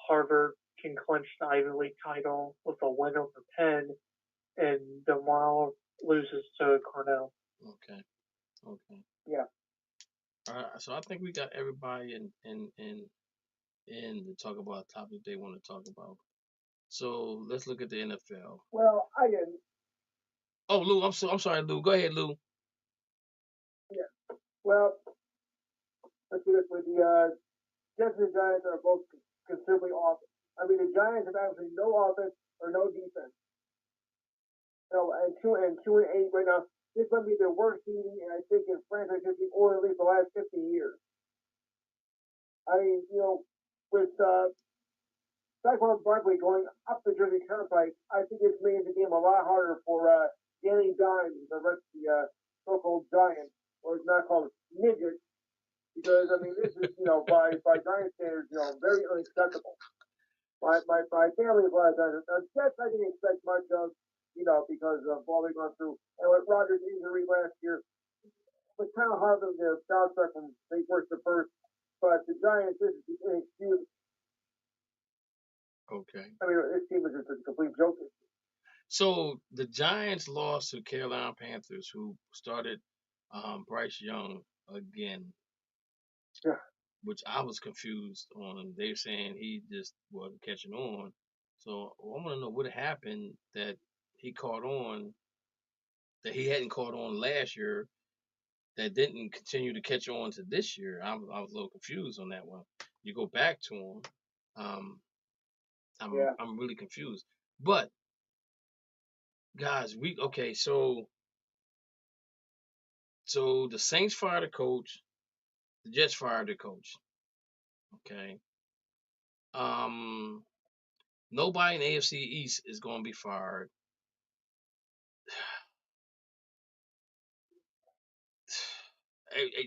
G: Harvard can clinch the Ivy League title with a win over Penn, and DeMar loses to Cornell.
D: Okay.
I: Yeah.
D: All right. So I think we got everybody in to talk about the topic they want to talk about. So let's look at the NFL.
I: Well, I didn't.
D: Oh, Lou, I'm sorry, Lou. Go ahead, Lou.
I: Yeah. Well, let's do this with the Jets and Giants are both considerably off. I mean, the Giants have absolutely no offense or no defense. And 2-8 right now. This might be their worst season, and I think in franchise history, or at least the last 50 years. I mean, with Saquon Barkley going up the Jersey Turnpike, I think it's made the game a lot harder for Danny Dimes and the rest of the so-called Giants, or it's not called midgets, because I mean, this is by Giant standards, very unacceptable. My family is a lot of Giants. Jets I didn't expect much of. Because of all they've gone through. And with Rodgers' injury last year, was kind of hard to bounce back from they worst to first. But the Giants, this is inexcusable.
D: Okay.
I: I mean, this team is just a complete joke.
D: So the Giants lost to Carolina Panthers, who started Bryce Young again.
I: Yeah.
D: Which I was confused on. They're saying he just wasn't catching on. So I want to know what happened that he caught on, that he hadn't caught on last year, that didn't continue to catch on to this year. I was a little confused on that one. You go back to him, I'm really confused. But guys, so the Saints fired a coach, the Jets fired the coach. Okay. Nobody in the AFC East is going to be fired.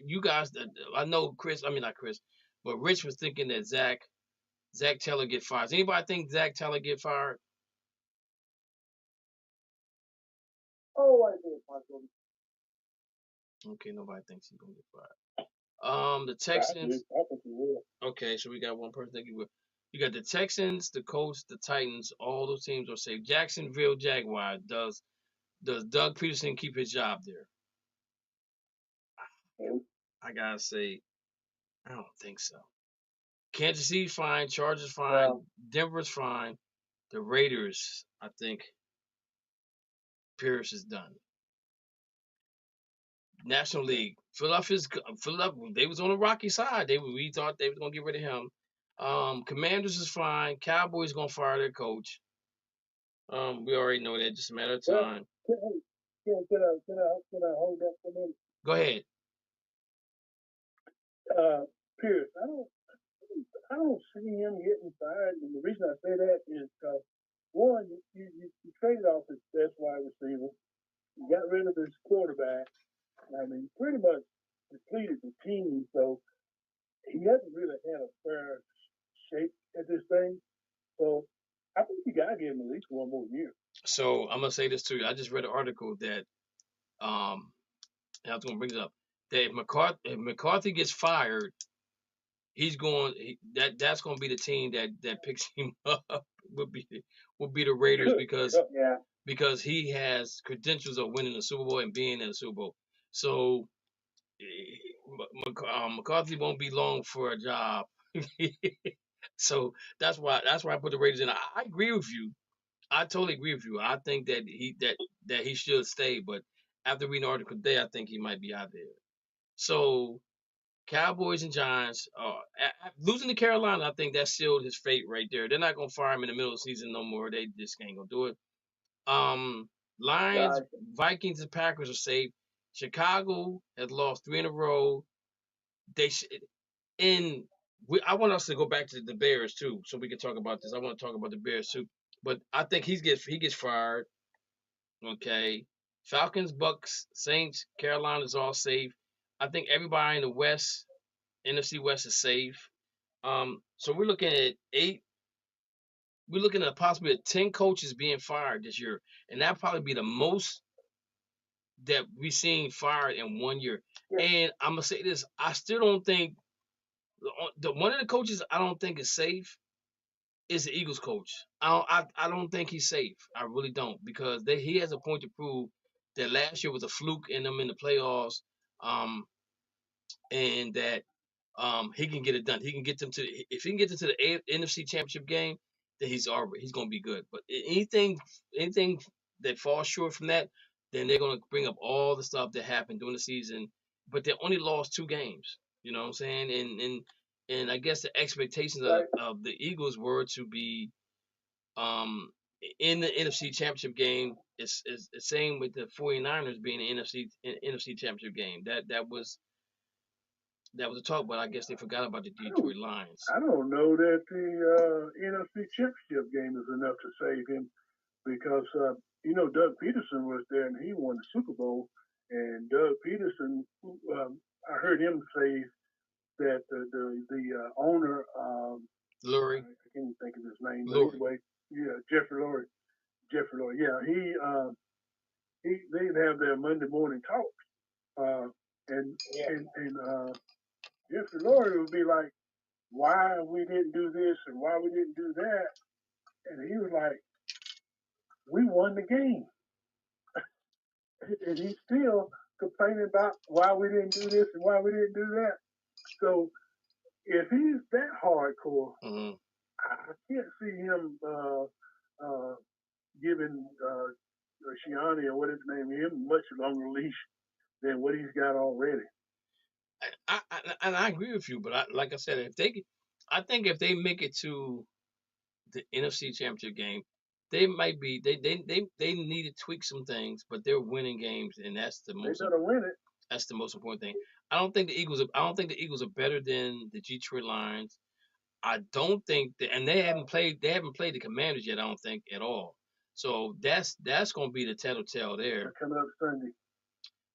D: You guys, I know not Chris, but Rich was thinking that Zach Taylor get fired. Does anybody think Zach Taylor get fired?
I: Oh, I think it's possible.
D: Okay, nobody thinks he's gonna get fired. The Texans.
F: I think he will.
D: Okay, so we got one person thinking will. You got the Texans, the Colts, the Titans. All those teams are safe. Jacksonville Jaguars. Does Doug Peterson keep his job there? I gotta say, I don't think so. Kansas City fine, Chargers fine, Denver's fine. The Raiders, I think Pierce is done. National League. Philadelphia, they was on the rocky side. We thought they was gonna get rid of him. Commanders is fine. Cowboys gonna fire their coach. We already know that. Just a matter of time.
F: Can I hold that for a minute?
D: Go ahead.
F: Pierce, I don't see him getting fired, and the reason I say that is because one, you traded off his best wide receiver, you got rid of his quarterback. I mean, pretty much depleted the team, so he hasn't really had a fair shake at this thing. So I think you gotta give him at least one more year.
D: So I'm gonna say this to you. I just read an article that and I was gonna bring it up, that if McCarthy gets fired, that's gonna be the team that picks him up would be the Raiders because he has credentials of winning the Super Bowl and being in the Super Bowl. So McCarthy won't be long for a job. So that's why I put the Raiders in. I agree with you. I totally agree with you. I think that he should stay, but after reading the article today, I think he might be out there. So Cowboys and Giants, losing to Carolina, I think that sealed his fate right there. They're not gonna fire him in the middle of the season no more. They just ain't gonna do it. Lions, Vikings, and Packers are safe. Chicago has lost 3 in a row. I want us to go back to the Bears too, so we can talk about this. I want to talk about the Bears too, but I think he gets fired. Okay, Falcons, Bucks, Saints, Carolina's all safe. I think everybody in the West, NFC West, is safe. So we're looking at 8. We're looking at possibly 10 coaches being fired this year, and that'll probably be the most that we've seen fired in 1 year. Yeah. And I'm gonna say this: I still don't think one of the coaches I don't think is safe is the Eagles coach. I don't think he's safe. I really don't, because he has a point to prove that last year was a fluke in them in the playoffs, and that he can get it done. He can get them if he can get them to the NFC Championship game, then he's gonna be good. But anything that falls short from that, then they're gonna bring up all the stuff that happened during the season. But they only lost 2 games. You know what I'm saying? And I guess the expectations of the Eagles were to be in the NFC Championship game. It's the same with the 49ers being in the NFC Championship game. That was a talk, but I guess they forgot about the Detroit Lions.
F: I don't know that the NFC Championship game is enough to save him, because Doug Peterson was there and he won the Super Bowl, and Doug Peterson, I heard him say that the owner,
D: Lurie,
F: I can't even think of his name. Anyway, Jeffrey Lurie. Yeah, they'd have their Monday morning talks, and Jeffrey Lurie would be like, why we didn't do this and why we didn't do that, and he was like, we won the game, and he's still complaining about why we didn't do this and why we didn't do that. So if he's that hardcore, I can't see him giving Sirianni, or what his name is, much longer leash than what he's got already.
D: I agree with you, but like I said, I think if they make it to the NFC Championship game, they might be they need to tweak some things, but they're winning games, and that's the most.
F: They better win it.
D: That's the most important thing. I don't think the Eagles are better than the Detroit Lions. I don't think that, and they haven't played the Commanders yet, I don't think, at all. So that's going to be the tattletale there.
F: They're coming up Sunday.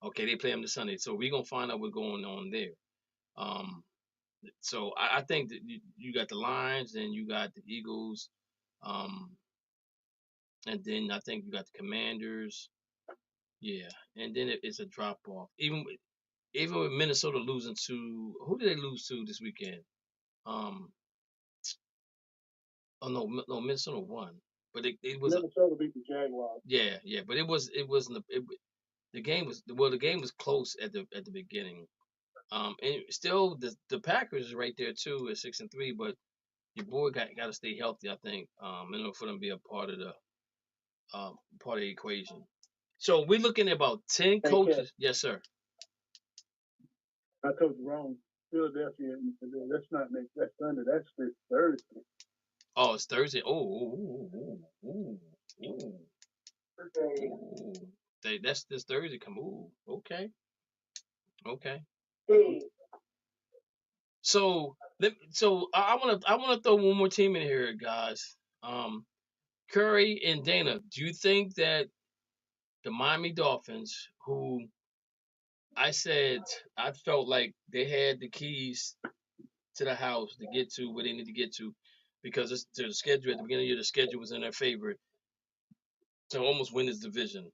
D: Okay, they play them this Sunday, so we're going to find out what's going on there. So I think that you got the Lions, and you got the Eagles, and then I think you got the Commanders. Yeah, and then it's a drop off. Even with Minnesota losing to, who did they lose to this weekend? Minnesota won, but it was
F: Minnesota beat the Jaguars.
D: Yeah, but the game was close at the beginning. And still the Packers is right there too at 6-3, but your boy got to stay healthy, I think, in order for them to be a part of the equation. So we're looking at about 10 coaches. Yes, sir.
F: I told you wrong. Philadelphia, that's not that's Sunday. That's this Thursday.
D: Oh, it's Thursday. Ooh. That's this Thursday. Come. Ooh. Okay. So I wanna throw one more team in here, guys. Curry and Dana. Do you think that the Miami Dolphins, who I felt like they had the keys to the house to get to where they need to get to, because the schedule at the beginning of the year, the schedule was in their favor to almost win this division.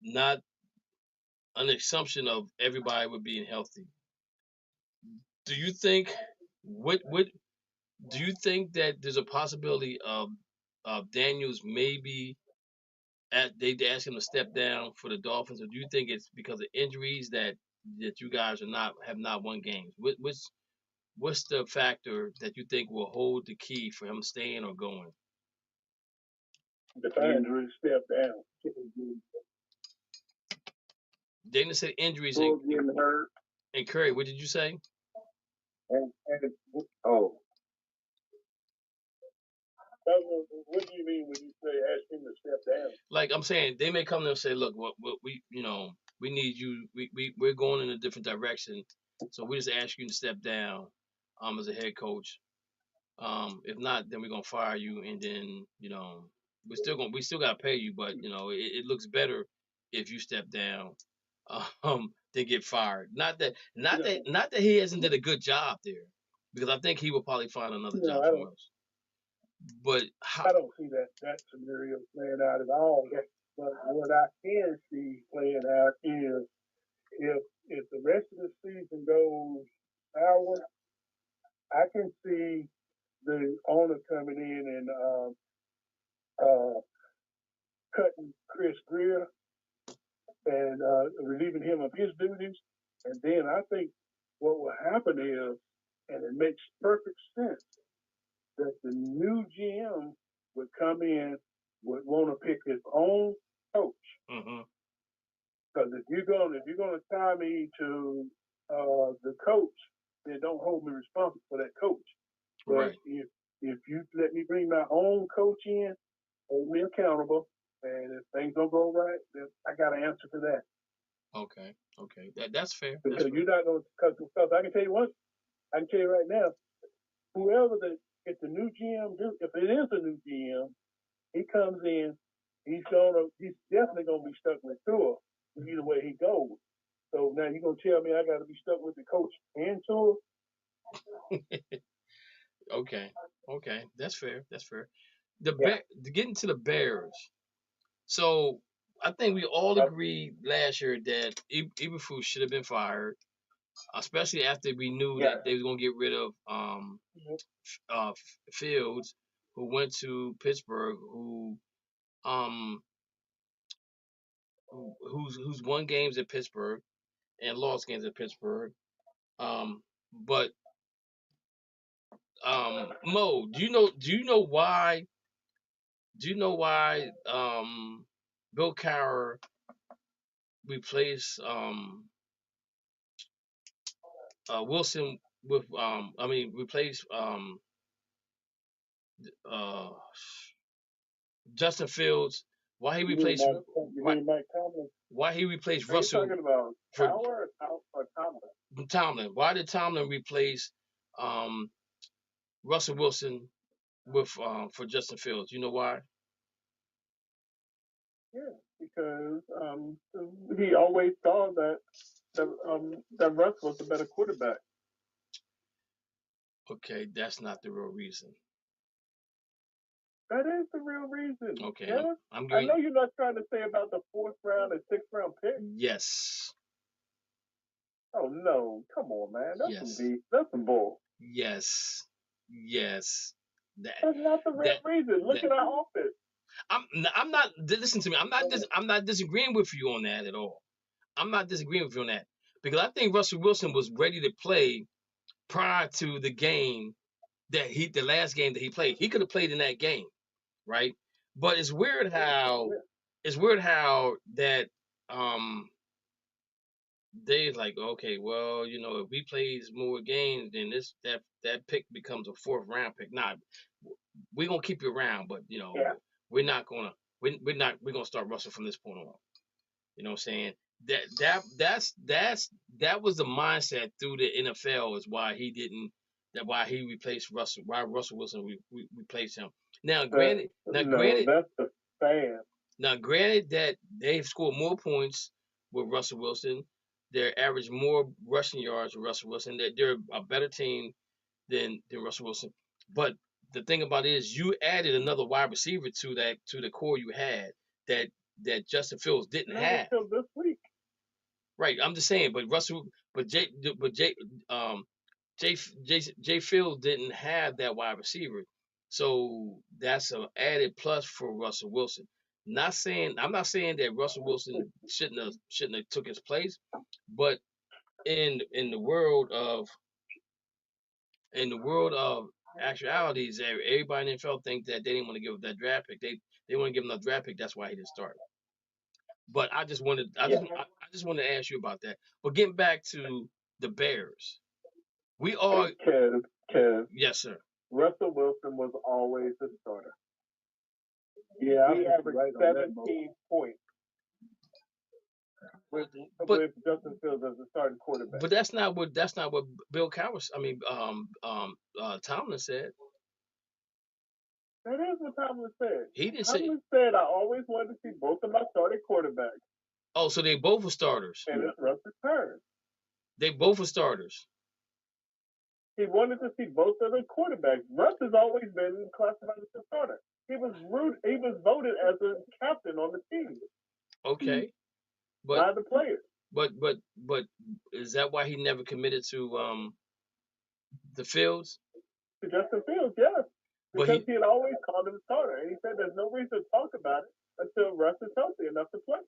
D: Not an assumption of everybody would being healthy. Do you think do you think that there's a possibility of Daniels maybe they ask him to step down for the Dolphins, or do you think it's because of injuries that you guys have not won games? What's the factor that you think will hold the key for him staying or going?
F: The injuries, step down.
D: Dana said injuries
E: getting hurt.
D: And Curry, what did you say?
F: What do you mean when you say ask him to step down?
D: Like I'm saying, they may come to them and say, "Look, what we need you. We're going in a different direction, so we just ask you to step down, as a head coach. If not, then we're gonna fire you, and then we still gotta pay you, but it looks better if you step down, than get fired. Not that he hasn't did a good job there, because I think he will probably find another job somewhere else. But
F: I don't see that scenario playing out at all. But what I can see playing out is if the rest of the season goes sour, I can see the owner coming in and cutting Chris Greer and relieving him of his duties. And then I think what will happen is, and it makes perfect sense, that the new GM would come in, would want to pick his own coach. Because if you're gonna tie me to the coach, then don't hold me responsible for that coach. But if you let me bring my own coach in, hold me accountable, and if things don't go right, then I got to answer for that.
D: Okay, that's fair.
F: Because you're not going to, because I can tell you right now, whoever if the new GM, if it is a new GM, he comes in, he's definitely gonna be stuck with Tua either way he goes. So now you're gonna tell me I got to be stuck with the coach and Tua?
D: Okay, that's fair. Getting to the Bears. So I think we all agreed last year that Eberflus should have been fired, especially after we knew that they was gonna get rid of Fields, who went to Pittsburgh, who's won games at Pittsburgh and lost games at Pittsburgh. But Mo, do you know why Bill Cowher replaced Wilson with replaced Justin Fields? Why he replaced
F: Mike Tomlin?
D: Why he replaced Russell?
F: Talking about Cowher or Tomlin?
D: Tomlin. Why did Tomlin replace Russell Wilson with for Justin Fields? You know why?
F: Yeah, because he always thought that Russ was the better quarterback.
D: Okay, that's not the real reason.
F: That is the real reason.
D: Okay,
F: yeah? I know you're not trying to say about the 4th round and 6th round pick.
D: Yes.
F: Oh no! Come on, man. That's some bull.
D: Yes.
F: That's not the real reason. Look at our offense.
D: I'm not. Listen to me. I'm not disagreeing with you on that at all. I'm not disagreeing with you on that, because I think Russell Wilson was ready to play prior to the game the last game that he played. He could have played in that game, right? But it's weird how that they like, okay, well, if he plays more games, then that pick becomes a 4th round pick. Nah, we're gonna keep you around, but we're not gonna we're gonna start Russell from this point on. You know what I'm saying? That was the mindset through the NFL is why he replaced Russell, why Russell Wilson replaced him. Now granted
H: that's the fan.
D: Now granted that they've scored more points with Russell Wilson, they're averaged more rushing yards with Russell Wilson, that they're a better team than Russell Wilson. But the thing about it is you added another wide receiver to the core you had that Justin Fields didn't have.
H: Until this week.
D: Right, I'm just saying, but Jay Fields didn't have that wide receiver, so that's an added plus for Russell Wilson. I'm not saying that Russell Wilson shouldn't have took his place, but in the world of actualities, everybody in the NFL think that they didn't want to give up that draft pick. They want to give him a draft pick. That's why he didn't start. But I just wanted to ask you about that. But getting back to the Bears, we are.
H: Kev.
D: Yes, sir.
H: Russell Wilson was always a starter.
F: Yeah,
H: he averaged 17 points with Justin Fields as a starting quarterback.
D: But that's not what Bill Cowher, Tomlin said.
H: That is what Tomlin said.
D: He didn't
H: Tomlin said, I always wanted to see both of my starting quarterbacks.
D: Oh, so they both were starters.
H: And it's Russ's turn.
D: They both were starters.
H: He wanted to see both of the quarterbacks. Russ has always been classified as a starter. He was voted as a captain on the team.
D: Okay. But
H: by the players.
D: But is that why he never committed to the Fields?
H: To Justin Fields, yes. Because he had always called him a starter. And he said there's no reason to talk about it until Russ is healthy enough to play.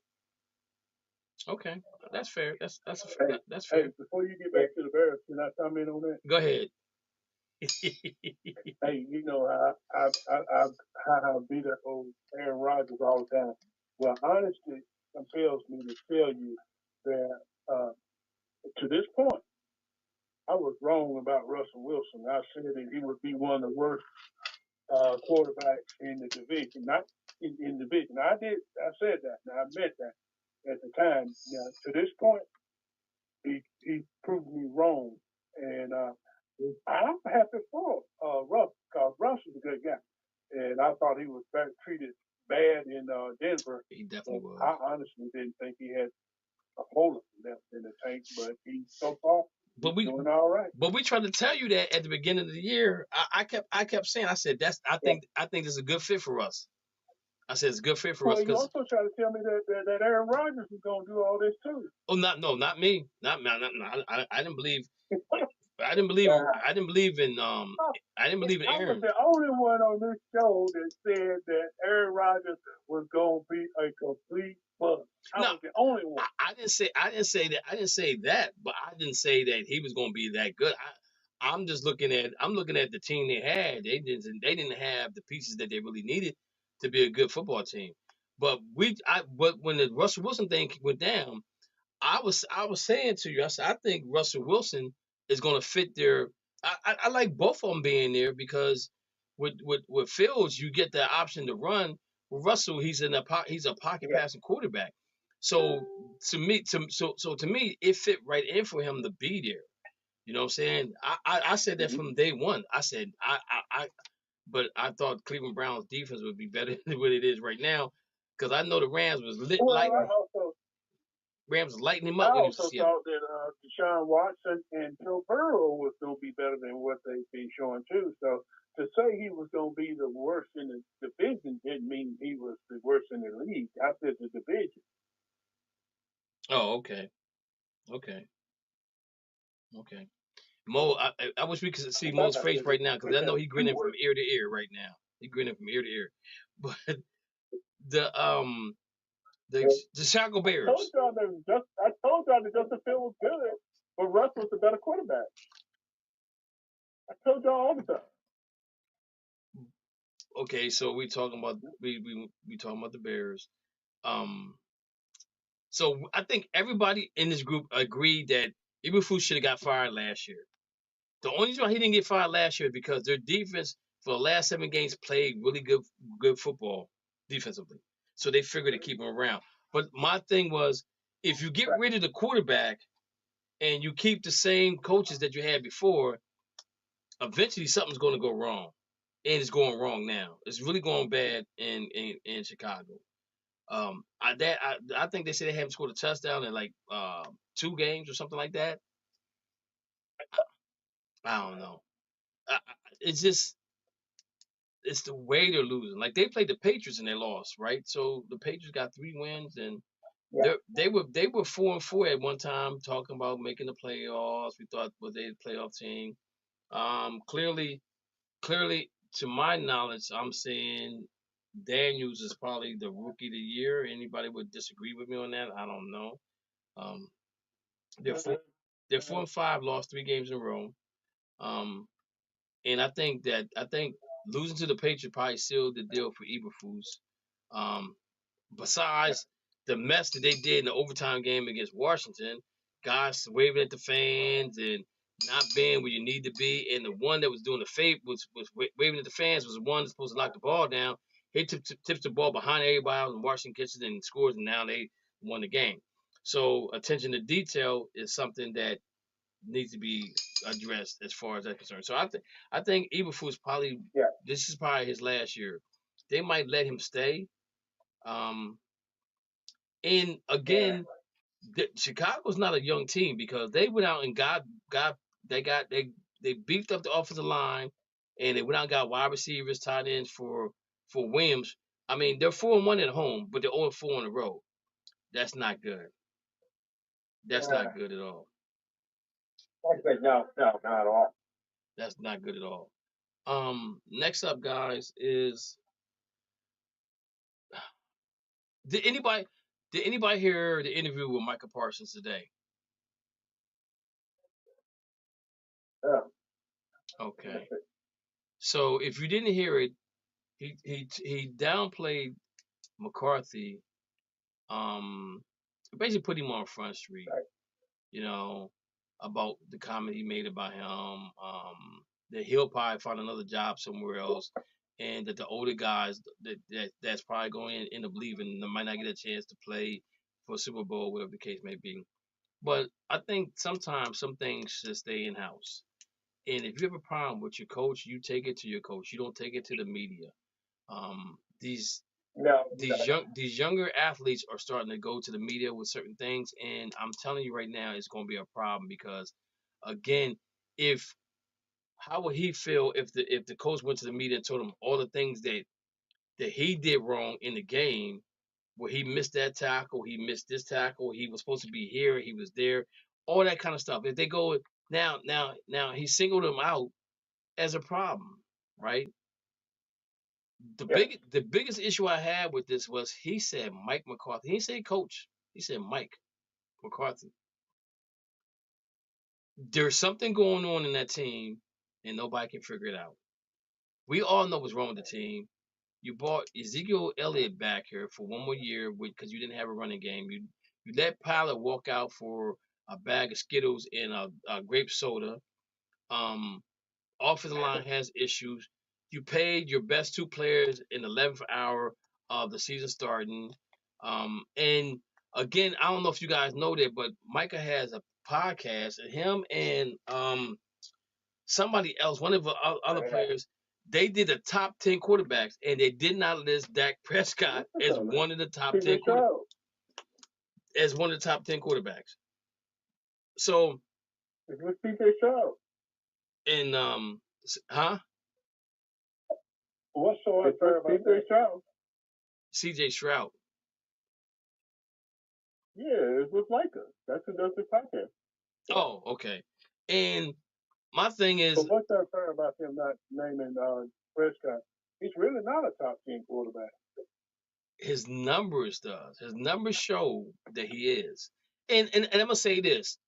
D: Okay. That's fair. That's fair.
F: Hey, before you get back to the Bears, can I comment on that?
D: Go ahead.
F: Hey, you know I beat up old Aaron Rodgers all the time. Well, honestly, compels me to tell you that to this point, I was wrong about Russell Wilson. I said that he would be one of the worst quarterbacks in the division, not in the division. I said that, and I meant that at the time. Now, to this point, he proved me wrong, and I'm happy for Russ, because Russ is a good guy, and I thought he was treated bad in Denver.
D: He definitely was.
F: I honestly didn't think he had a hole left in the tank, but he's so far doing all right.
D: But we tried to tell you that at the beginning of the year. I kept saying, I said I think this is a good fit for us. I said it's a good fit for us.
F: You also tried to tell me that Aaron Rodgers was going to do all this too.
D: Oh, not me. Not I didn't believe. I didn't believe in I didn't believe in Aaron.
F: I was the only one on this show that said that Aaron Rodgers was going to be a complete bust. I was the only one.
D: I didn't say that, but I didn't say that he was going to be that good. I'm looking at the team they had. They didn't have the pieces that they really needed to be a good football team. But when the Russell Wilson thing went down, I was saying to you, I said I think Russell Wilson is going to fit their. I like both of them being there because with Fields you get the option to run. With Russell, he's a pocket passing quarterback. So to me, it fit right in for him to be there. You know what I'm saying? I said that from day one. I said but I thought Cleveland Browns defense would be better than what it is right now because I know the Rams was Rams lighting him up.
F: I also thought that Deshaun Watson and Joe Burrow was going to be better than what they've been showing too. So to say he was going to be the worst in the division didn't mean he was the worst in the league. I said the division.
D: Oh, okay. Mo, I wish we could see Mo's face right now because I know he's grinning from ear to ear right now. He's grinning from ear to ear. But the Chicago Bears.
F: I told y'all that Justin Fields was good, but Russ was the better quarterback. I told y'all all the time.
D: Okay, so we talking about the Bears. So I think everybody in this group agreed that Eberflus should have got fired last year. The only reason why he didn't get fired last year is because their defense for the last 7 games played really good football defensively. So they figured to keep him around. But my thing was, if you get rid of the quarterback and you keep the same coaches that you had before, eventually something's going to go wrong. And it's going wrong now. It's really going bad in Chicago. I think they said they haven't scored a touchdown in like 2 games or something like that. I don't know. It's the way they're losing. Like they played the Patriots and they lost, right? So the Patriots got 3 wins and they were 4-4 at one time, talking about making the playoffs. We thought they a playoff team. Clearly, to my knowledge, I'm saying Daniels is probably the rookie of the year. Anybody would disagree with me on that? I don't know. They're 4-5, lost 3 games in a row. And I think losing to the Patriots probably sealed the deal for Eberflus. Besides the mess that they did in the overtime game against Washington, guys waving at the fans and not being where you need to be, and the one that was doing the fake was waving at the fans was the one that's supposed to lock the ball down. He tips the ball behind everybody else, and Washington catches it and scores, and now they won the game. So attention to detail is something that needs to be addressed as far as that's concerned. So I think Eberflus probably this is probably his last year. They might let him stay. And again, Chicago's not a young team because they went out and they beefed up the offensive line, and they went out and got wide receivers, tight ends for Williams. I mean, they're 4-1 at home, but they're 0-4 on the road. That's not good. That's not good at all.
E: No, not at all.
D: That's not good at all. Next up, guys, is did anybody hear the interview with Micah Parsons today?
E: Yeah.
D: Okay. So if you didn't hear it, he downplayed McCarthy. Basically put him on Front Street. Right. About the comment he made about him. That he'll probably find another job somewhere else, and that the older guys that's probably going to end up leaving, they might not get a chance to play for a Super Bowl, whatever the case may be. But I think sometimes some things should stay in house. And if you have a problem with your coach, you take it to your coach. You don't take it to the media. These younger athletes are starting to go to the media with certain things, and I'm telling you right now, it's going to be a problem because, again, how would he feel if the coach went to the media and told him all the things that he did wrong in the game, where he missed that tackle, he missed this tackle, he was supposed to be here, he was there, all that kind of stuff. If they go now he singled him out as a problem, right? The biggest issue I had with this was he said Mike McCarthy. He didn't say coach. He said Mike McCarthy. There's something going on in that team, and nobody can figure it out. We all know what's wrong with the team. You brought Ezekiel Elliott back here for 1 more year because you didn't have a running game. You let Pilot walk out for a bag of Skittles and a grape soda. Offensive line has issues. You paid your best 2 players in the 11th hour of the season starting. And again, I don't know if you guys know that, but Micah has a podcast, and him and somebody else, one of the other players, they did the top 10 quarterbacks, and they did not list Dak Prescott as one of the top 10 quarterbacks. So
H: it was PJ Stroud.
D: And
H: What's so unfair about CJ Stroud?
D: CJ Stroud.
H: Yeah, it was Micah. That's who does the podcast.
D: Oh, okay. And my thing is,
H: but what's unfair about him not naming Prescott? He's really not a top 10 quarterback.
D: His numbers does. His numbers show that he is. And I'm gonna say this: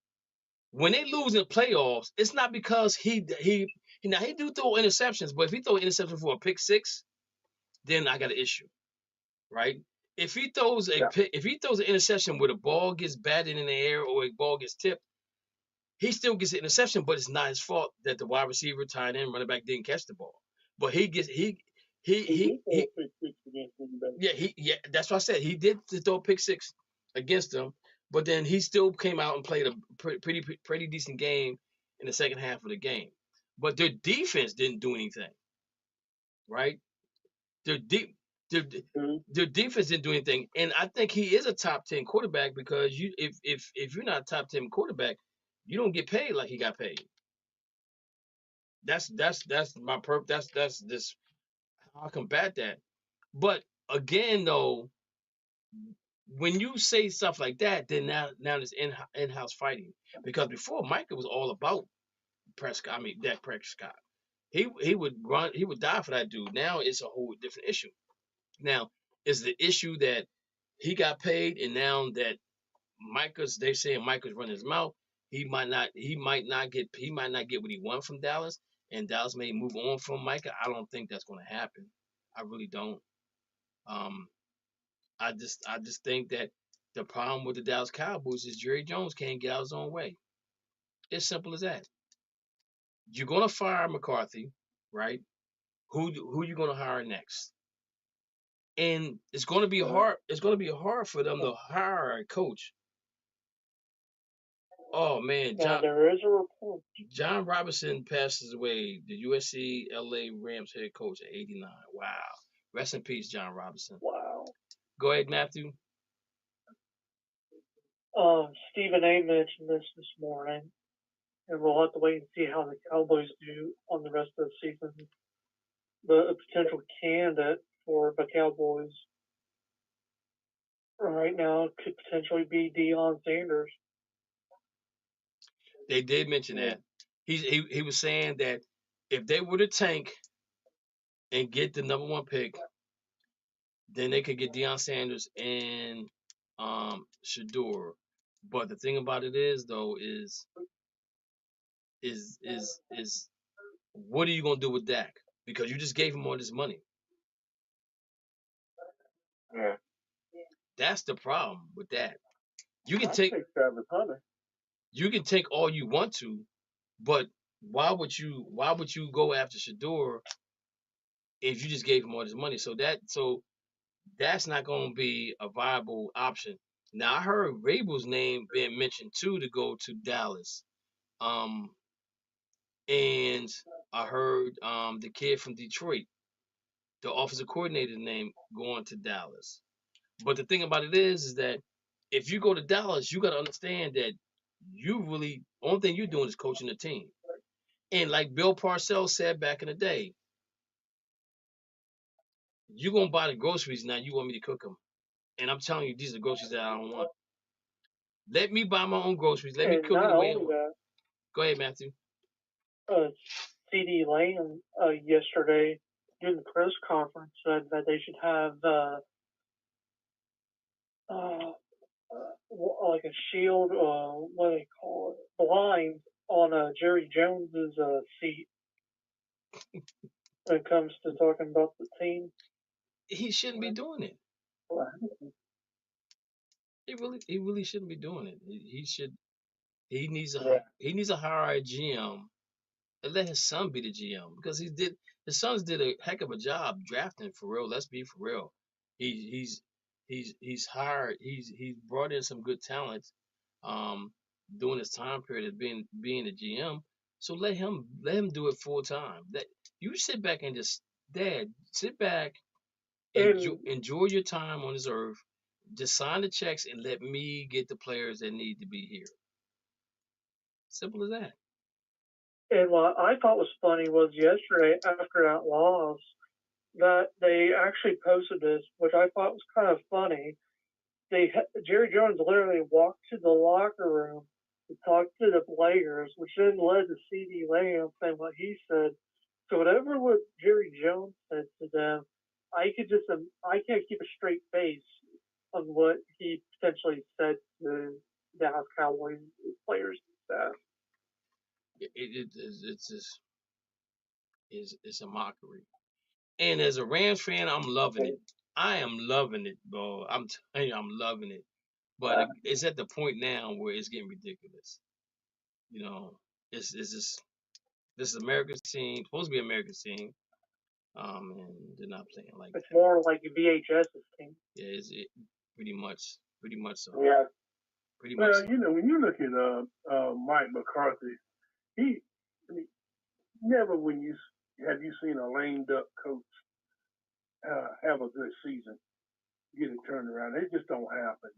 D: when they lose in the playoffs, it's not because he do throw interceptions, but if he throw an interception for a pick 6, then I got an issue, right? If he throws a pick, if he throws an interception where the ball gets batted in the air or a ball gets tipped, he still gets an interception, but it's not his fault that the wide receiver, tight end, running back didn't catch the ball. But he gets yeah. That's what I said. He did throw a pick six against them, but then he still came out and played a pretty decent game in the second half of the game. But their defense didn't do anything, right? Their defense didn't do anything, and I think he is a top 10 quarterback because if you're not a top 10 quarterback, you don't get paid like he got paid. That's my that's this how I combat that. But again, though, when you say stuff like that, then now there's in-house fighting, because before Micah was all about Prescott. I mean Dak Prescott. He would die for that dude. Now it's a whole different issue. Now is the issue that he got paid, and now that they're saying Micah's running his mouth. He might not get what he wants from Dallas, and Dallas may move on from Micah. I don't think that's going to happen. I really don't. I just think that the problem with the Dallas Cowboys is Jerry Jones can't get out his own way. It's simple as that. You're going to fire McCarthy, right? Who you going to hire next? And it's going to be hard. It's going to be hard for them to hire a coach. Oh man,
G: there is a report.
D: John Robinson passes away, the USC LA Rams head coach at 89. Wow. Rest in peace, John Robinson.
G: Wow.
D: Go ahead, Matthew.
G: Stephen A. mentioned this morning, and we'll have to wait and see how the Cowboys do on the rest of the season. A potential candidate for the Cowboys right now could potentially be Deion Sanders.
D: They did mention that. He was saying that if they were to tank and get the number 1 pick, then they could get Deion Sanders and Shedeur. But the thing about it is though is what are you gonna do with Dak? Because you just gave him all this money.
H: Yeah.
D: That's the problem with that. You can take
H: Travis Hunter.
D: You can take all you want to, but why would you go after Shedeur if you just gave him all this money? So that's not going to be a viable option. Now I heard Rabel's name being mentioned too to go to Dallas, and I heard the kid from Detroit, the offensive coordinator name, going to Dallas. But the thing about it is that if you go to Dallas, you got to understand that only thing you're doing is coaching the team. And like Bill Parcells said back in the day, you're going to buy the groceries now, you want me to cook them. And I'm telling you, these are groceries that I don't want. Let me buy my own groceries. Let me cook it the way I want. Go ahead, Matthew.
G: C.D. Lamb yesterday during the press conference said that they should have like a shield, what do they call it, blind on Jerry Jones's seat when it comes to talking about the team.
D: He shouldn't be doing it. He really shouldn't be doing it. He needs to hire a GM and let his son be the GM, because his sons did a heck of a job drafting for real. Let's be for real. He's brought in some good talent during his time period of being a GM. So let him do it full time. You sit back and sit back and enjoy your time on this earth. Just sign the checks and let me get the players that need to be here. Simple as that.
G: And what I thought was funny was yesterday after that loss that they actually posted this, which I thought was kind of funny. Jerry Jones literally walked to the locker room to talk to the players, which then led to C.D. Lamb saying what he said. So whatever what Jerry Jones said to them, I can't keep a straight face on what he potentially said to the Dallas Cowboys players and staff.
D: It's a mockery. And as a Rams fan, I'm loving it. I am loving it, bro. I'm telling you, I'm loving it. But it's at the point now where it's getting ridiculous. You know, it's just this is America's team, supposed to be America's team, and they're not playing like
G: It's
D: that.
G: more like VHS's team.
D: Yeah, pretty much so.
F: Yeah.
D: Pretty
F: Well,
D: much. So.
F: you know, when you look at Mike McCarthy, I mean, never when you seen a lame duck coach have a good season, get it turned around. It just don't happen.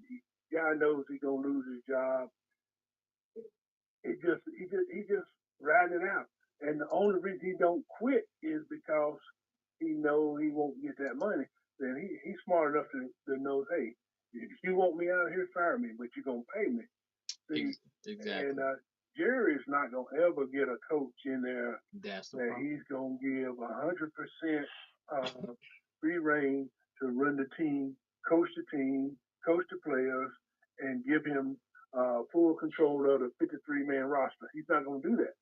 F: Guy knows he's gonna lose his job. He just riding it out. And the only reason he don't quit is because he knows he won't get that money. Then he's smart enough to know, hey, if you want me out of here, fire me, but you're gonna pay me. See,
D: exactly.
F: And Jerry's not gonna ever get a coach in there that he's gonna give 100% free reign to run the team, coach the players, and give him full control of the 53-man roster. He's not gonna do that.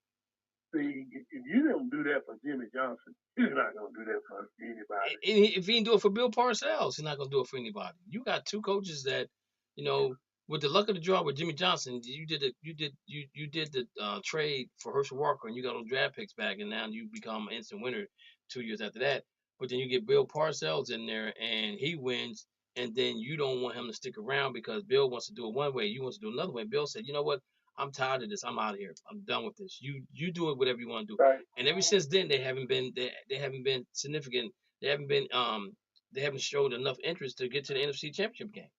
F: See, if you don't do that for Jimmy Johnson, he's not going to do that for anybody.
D: If he didn't do it for Bill Parcells, he's not going to do it for anybody. You got two coaches that, you know, with the luck of the draw with Jimmy Johnson, you did the trade for Herschel Walker, and you got those draft picks back, and now you become an instant winner 2 years after that. But then you get Bill Parcells in there, and he wins, and then you don't want him to stick around because Bill wants to do it one way, you want to do another way. Bill said, you know what? I'm tired of this. I'm out of here. I'm done with this. You do it whatever you want to do.
F: Right.
D: And ever since then, they haven't been significant. They haven't showed enough interest to get to the NFC Championship game.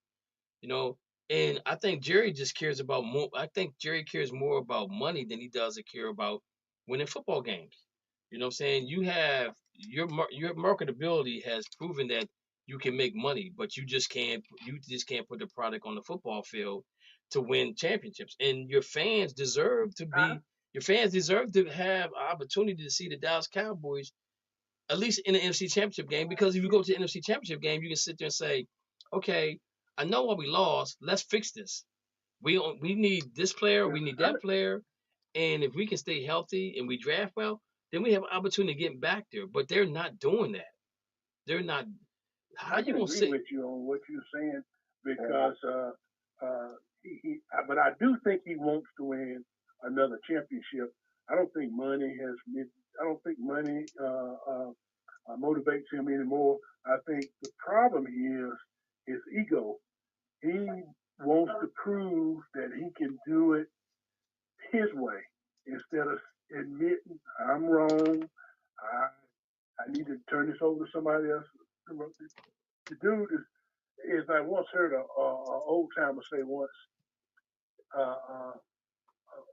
D: You know, and I think Jerry just cares about more. I think Jerry cares more about money than he does care about winning football games. You know what I'm saying? You have your marketability has proven that you can make money, but you just can't put the product on the football field to win championships. And your fans deserve to have an opportunity to see the Dallas Cowboys at least in the NFC Championship game, because if you go to the NFC Championship game, you can sit there and say, okay, I know why we lost. Let's fix this. We need this player. We need that player. And if we can stay healthy and we draft well, then we have an opportunity to get back there. But they're not doing that. They're not. How you gonna say?
F: I agree with you on what you're saying because but I do think he wants to win another championship. I don't think money motivates him anymore. I think the problem is his ego. He wants to prove that he can do it his way instead of admitting I'm wrong. I need to turn this over to somebody else. The dude is I once heard an old timer say once,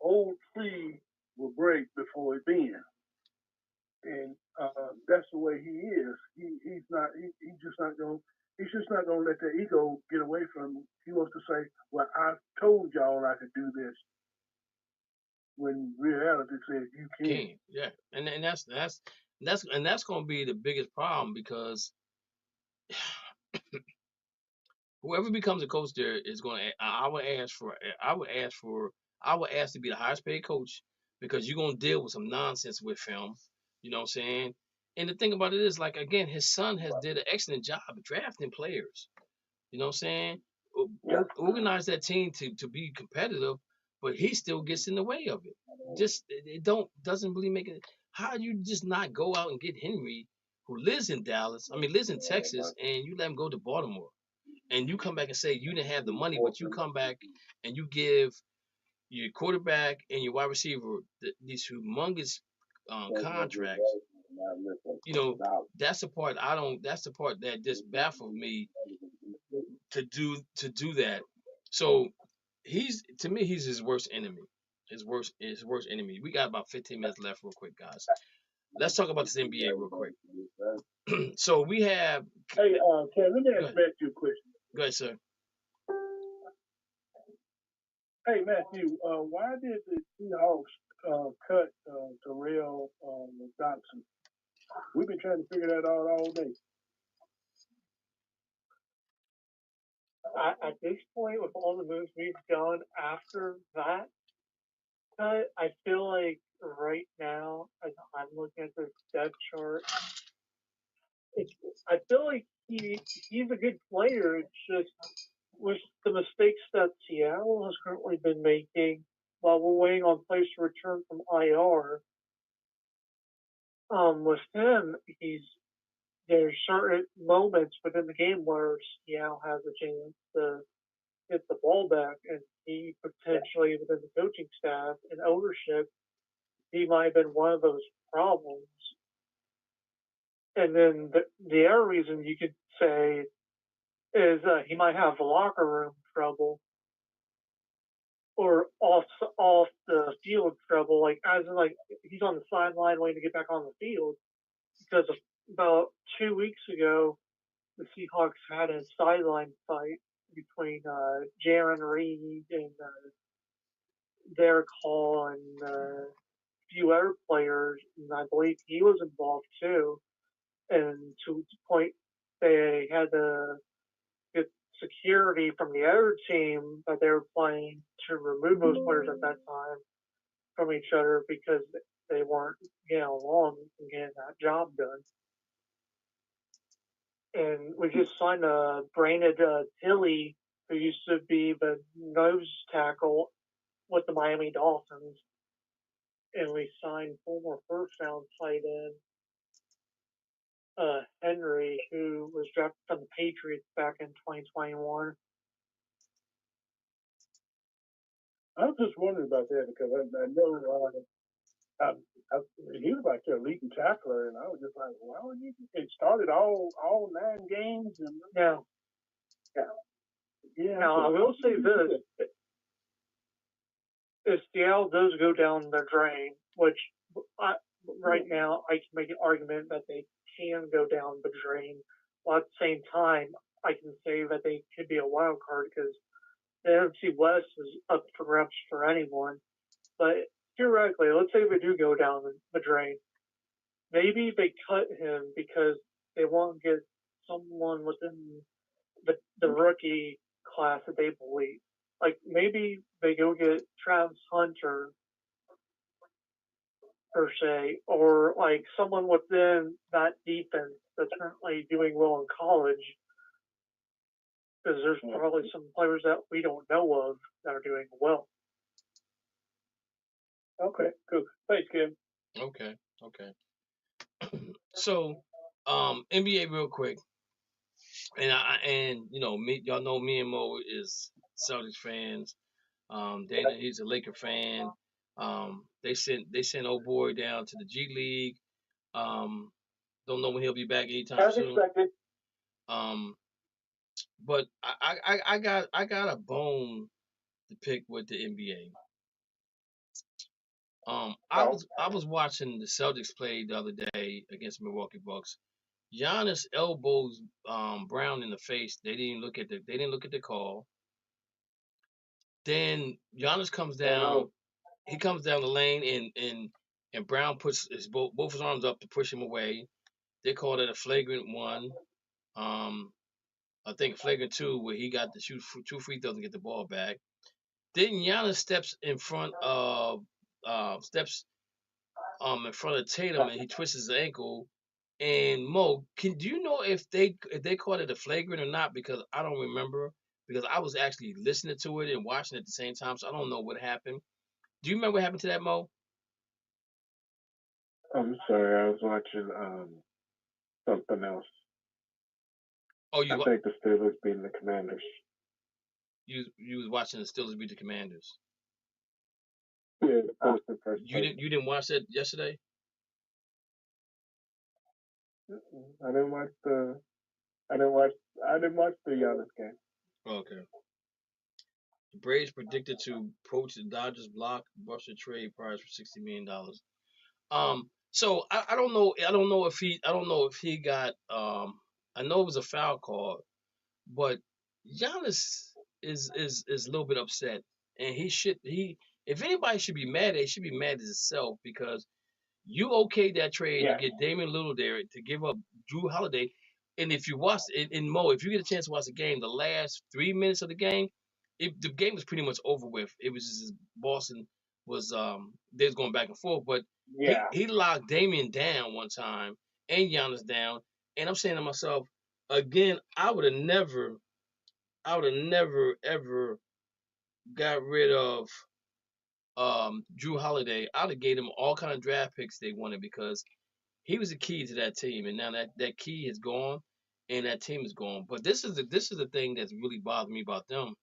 F: old tree will break before it bends. And that's the way he is. He's just not gonna let that ego get away from him. He wants to say, well, I told y'all I could do this. When reality says you can't.
D: Yeah. And that's gonna be the biggest problem, because whoever becomes a coach there is going to. I would ask to be the highest paid coach, because you're going to deal with some nonsense with him. You know what I'm saying? And the thing about it is, like, again, his son has did an excellent job of drafting players. You know what I'm saying? Organize that team to be competitive, but he still gets in the way of it. Just doesn't really make it. How do you just not go out and get Henry, who lives in Texas, and you let him go to Baltimore? And you come back and say you didn't have the money, but you come back and you give your quarterback and your wide receiver these humongous contracts. You know, that's the part that just baffles me to do that. So to me he's his worst enemy. His worst enemy. We got about 15 minutes left, real quick, guys. Let's talk about this NBA real quick. So we have.
F: Hey, Ken, let me ask you a question.
D: Go ahead, sir.
F: Hey, Matthew, why did the Seahawks cut Terrell Dodson? We've been trying to figure that out all day.
G: At this point, with all the moves we've done after that cut, I feel like right now, as I'm looking at the depth chart, I feel like he's a good player. It's just with the mistakes that Seattle has currently been making while we're waiting on players to return from IR. With him, there's certain moments within the game where Seattle has a chance to get the ball back, and he potentially, within the coaching staff and ownership, he might have been one of those problems. And then the other reason you could say is he might have locker room trouble or off the field trouble, like as in like he's on the sideline waiting to get back on the field, because about 2 weeks ago the Seahawks had a sideline fight between Jaron Reed and Derek Hall and a few other players, and I believe he was involved too. And to the point they had to get security from the other team that they were playing to remove those players at that time from each other because they weren't getting along and getting that job done. And we just signed Brandon Tilley, who used to be the nose tackle with the Miami Dolphins. And we signed former first-round tight end Henry, who was drafted from the Patriots back in 2021.
F: I was just wondering about that because I know he was like a leading tackler, and I was just like, why would you? It started all 9 games, and yeah.
G: Now I will say this: if Seattle does go down the drain, which right now I can make an argument that they can go down the drain, while at the same time I can say that they could be a wild card because the NFC West is up for grabs for anyone. But theoretically, let's say they do go down the drain. Maybe they cut him because they want to get someone within the rookie class that they believe. Like maybe they go get Travis Hunter per se, or like someone within that defense that's currently doing well in college. Because there's probably some players that we don't know of that are doing well.
F: Okay, cool. Thanks, Kim.
D: Okay. So, NBA real quick, and you know me, y'all know me and Mo is Celtics fans. Dana, he's a Laker fan. They sent old boy down to the G League. Don't know when he'll be back anytime
I: As
D: soon.
I: expected.
D: But I got a bone to pick with the NBA. I was watching the Celtics play the other day against Milwaukee Bucks. Giannis elbows Brown in the face. They didn't look at the call. Then Giannis comes down. He comes down the lane and Brown puts both his arms up to push him away. They called it a flagrant 1. I think flagrant 2 where he got to shoot 2 free throws and get the ball back. Then Giannis steps in front of Tatum and he twists his ankle. And Mo, do you know if they called it a flagrant or not? Because I don't remember. Because I was actually listening to it and watching it at the same time, so I don't know what happened. Do you remember what happened to that, Mo?
E: I'm sorry, I was watching something else.
D: Oh,
E: I think the Steelers beating the Commanders.
D: You was watching the Steelers beat the Commanders.
E: Yeah, the first.
D: You didn't watch that yesterday?
E: I didn't watch the Giannis game.
D: Okay. The Braves predicted to approach the Dodgers blockbuster trade price for $60 million. So I don't know if he got I know it was a foul call, but Giannis is a little bit upset, and if anybody should be mad, he should be mad at himself because you okayed that trade to get Damian Lillard there to give up Drew Holiday, and if you watch in Mo, if you get a chance to watch the game, the last 3 minutes of the game, the game was pretty much over with. It was just Boston was they was going back and forth, but he locked Damian down one time and Giannis down. And I'm saying to myself, again, I would have never ever got rid of Drew Holiday. I'd have gave them all kind of draft picks they wanted because he was the key to that team, and now that key is gone, and that team is gone. But this is the thing that's really bothered me about them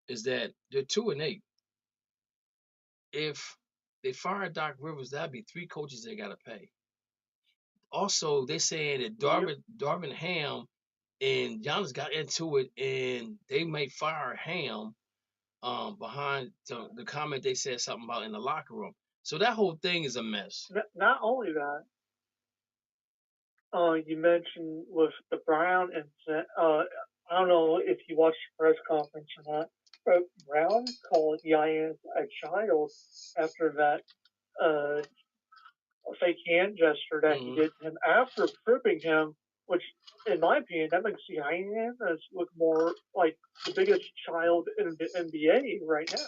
D: is that they're 2-8. If they fire Doc Rivers, that'd be 3 coaches they gotta pay. Also, they're saying that Darvin Ham and Giannis got into it, and they may fire Ham behind the comment they said something about in the locker room. So that whole thing is a mess.
G: Not only that, you mentioned with the Brown incident. I don't know if you watched the press conference or not, but Brown called Giannis a child after that fake hand gesture that he did to him after tripping him, which, in my opinion, that makes Giannis look more like the biggest child in the NBA right now.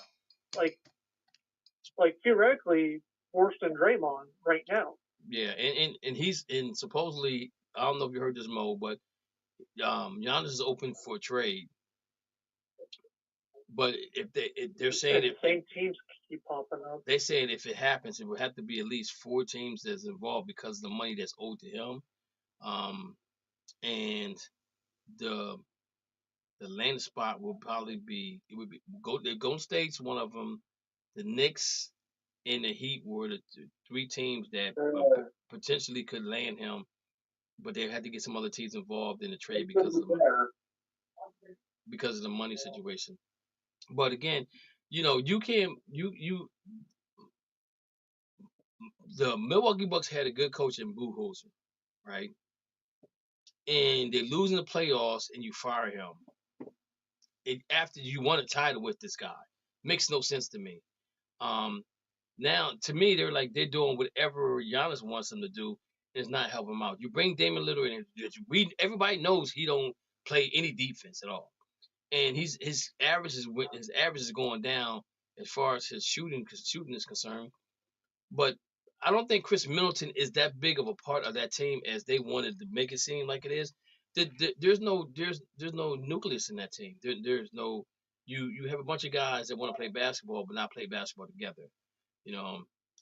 G: Like theoretically worse than Draymond right now.
D: Yeah, and he's supposedly, I don't know if you heard this, Mo, but Giannis is open for a trade. But if they're saying
G: if same teams keep popping up,
D: they're saying if it happens, it would have to be at least 4 teams that's involved because of the money that's owed to him, and the landing spot will probably be the Golden State's one of them, the Knicks and the Heat were the 3 teams that potentially could land him, but they had to get some other teams involved in the trade because of the money situation. But again, you can't the Milwaukee Bucks had a good coach in Budenholzer, right? And they lose in the playoffs and you fire him. After you won a title with this guy. Makes no sense to me. Now, to me, they're doing whatever Giannis wants them to do. It's not helping him out. You bring Damian Lillard in. Everybody knows he don't play any defense at all. And his average is going down as far as his shooting is concerned. But I don't think Chris Middleton is that big of a part of that team as they wanted to make it seem like it is. There's no nucleus in that team. There's no you have a bunch of guys that want to play basketball but not play basketball together,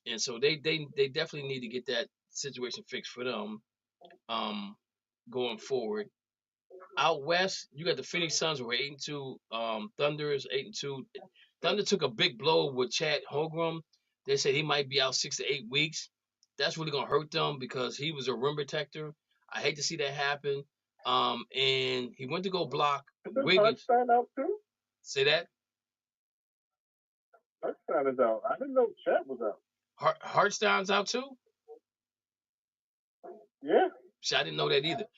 D: and so they definitely need to get that situation fixed for them, going forward. Out west, you got the Phoenix Suns who are 8-2. Thunder is 8-2. Thunder took a big blow with Chad Holmgren. They said he might be out 6 to 8 weeks. That's really gonna hurt them because he was a rim protector. I hate to see that happen. And he went to go block Wiggins.
H: Hartenstein out too?
D: Say that?
H: Hartenstein is out. I didn't know Chet was out.
D: Hartenstein's out too?
H: Yeah.
D: See, I didn't know that either.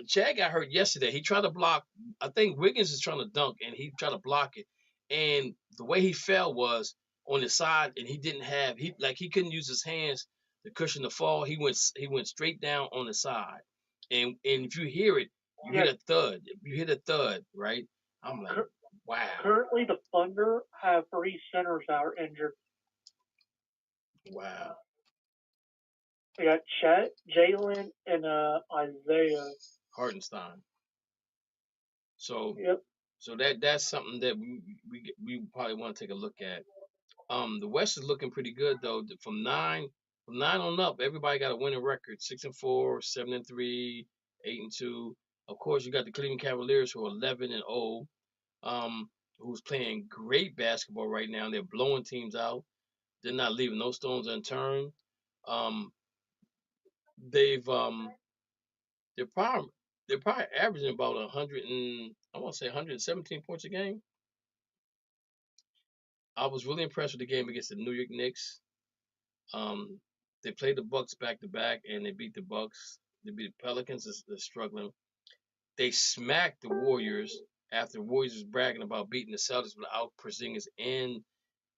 D: Chad got hurt yesterday. He tried to block. I think Wiggins is trying to dunk, and he tried to block it. And the way he fell was on the side, and he couldn't use his hands to cushion the fall. He went straight down on the side. And if you hear it, you hear a thud. You hear the thud, right? I'm like, wow.
G: Currently, the Thunder have 3 centers that are injured.
D: Wow.
G: They got Chet, Jalen, and Isaiah
D: Hartenstein. So,
G: yep.
D: So that's something that we probably want to take a look at. The West is looking pretty good though. From nine on up, everybody got a winning record: 6-4, 7-3, 8-2. Of course, you got the Cleveland Cavaliers who are 11-0, who's playing great basketball right now. They're blowing teams out. They're not leaving no stones unturned. They're probably averaging about 117 points a game. I was really impressed with the game against the New York Knicks. They played the Bucks back to back and they beat the Bucks. They beat the Pelicans. They're struggling. They smacked the Warriors after the Warriors was bragging about beating the Celtics without Porzingis and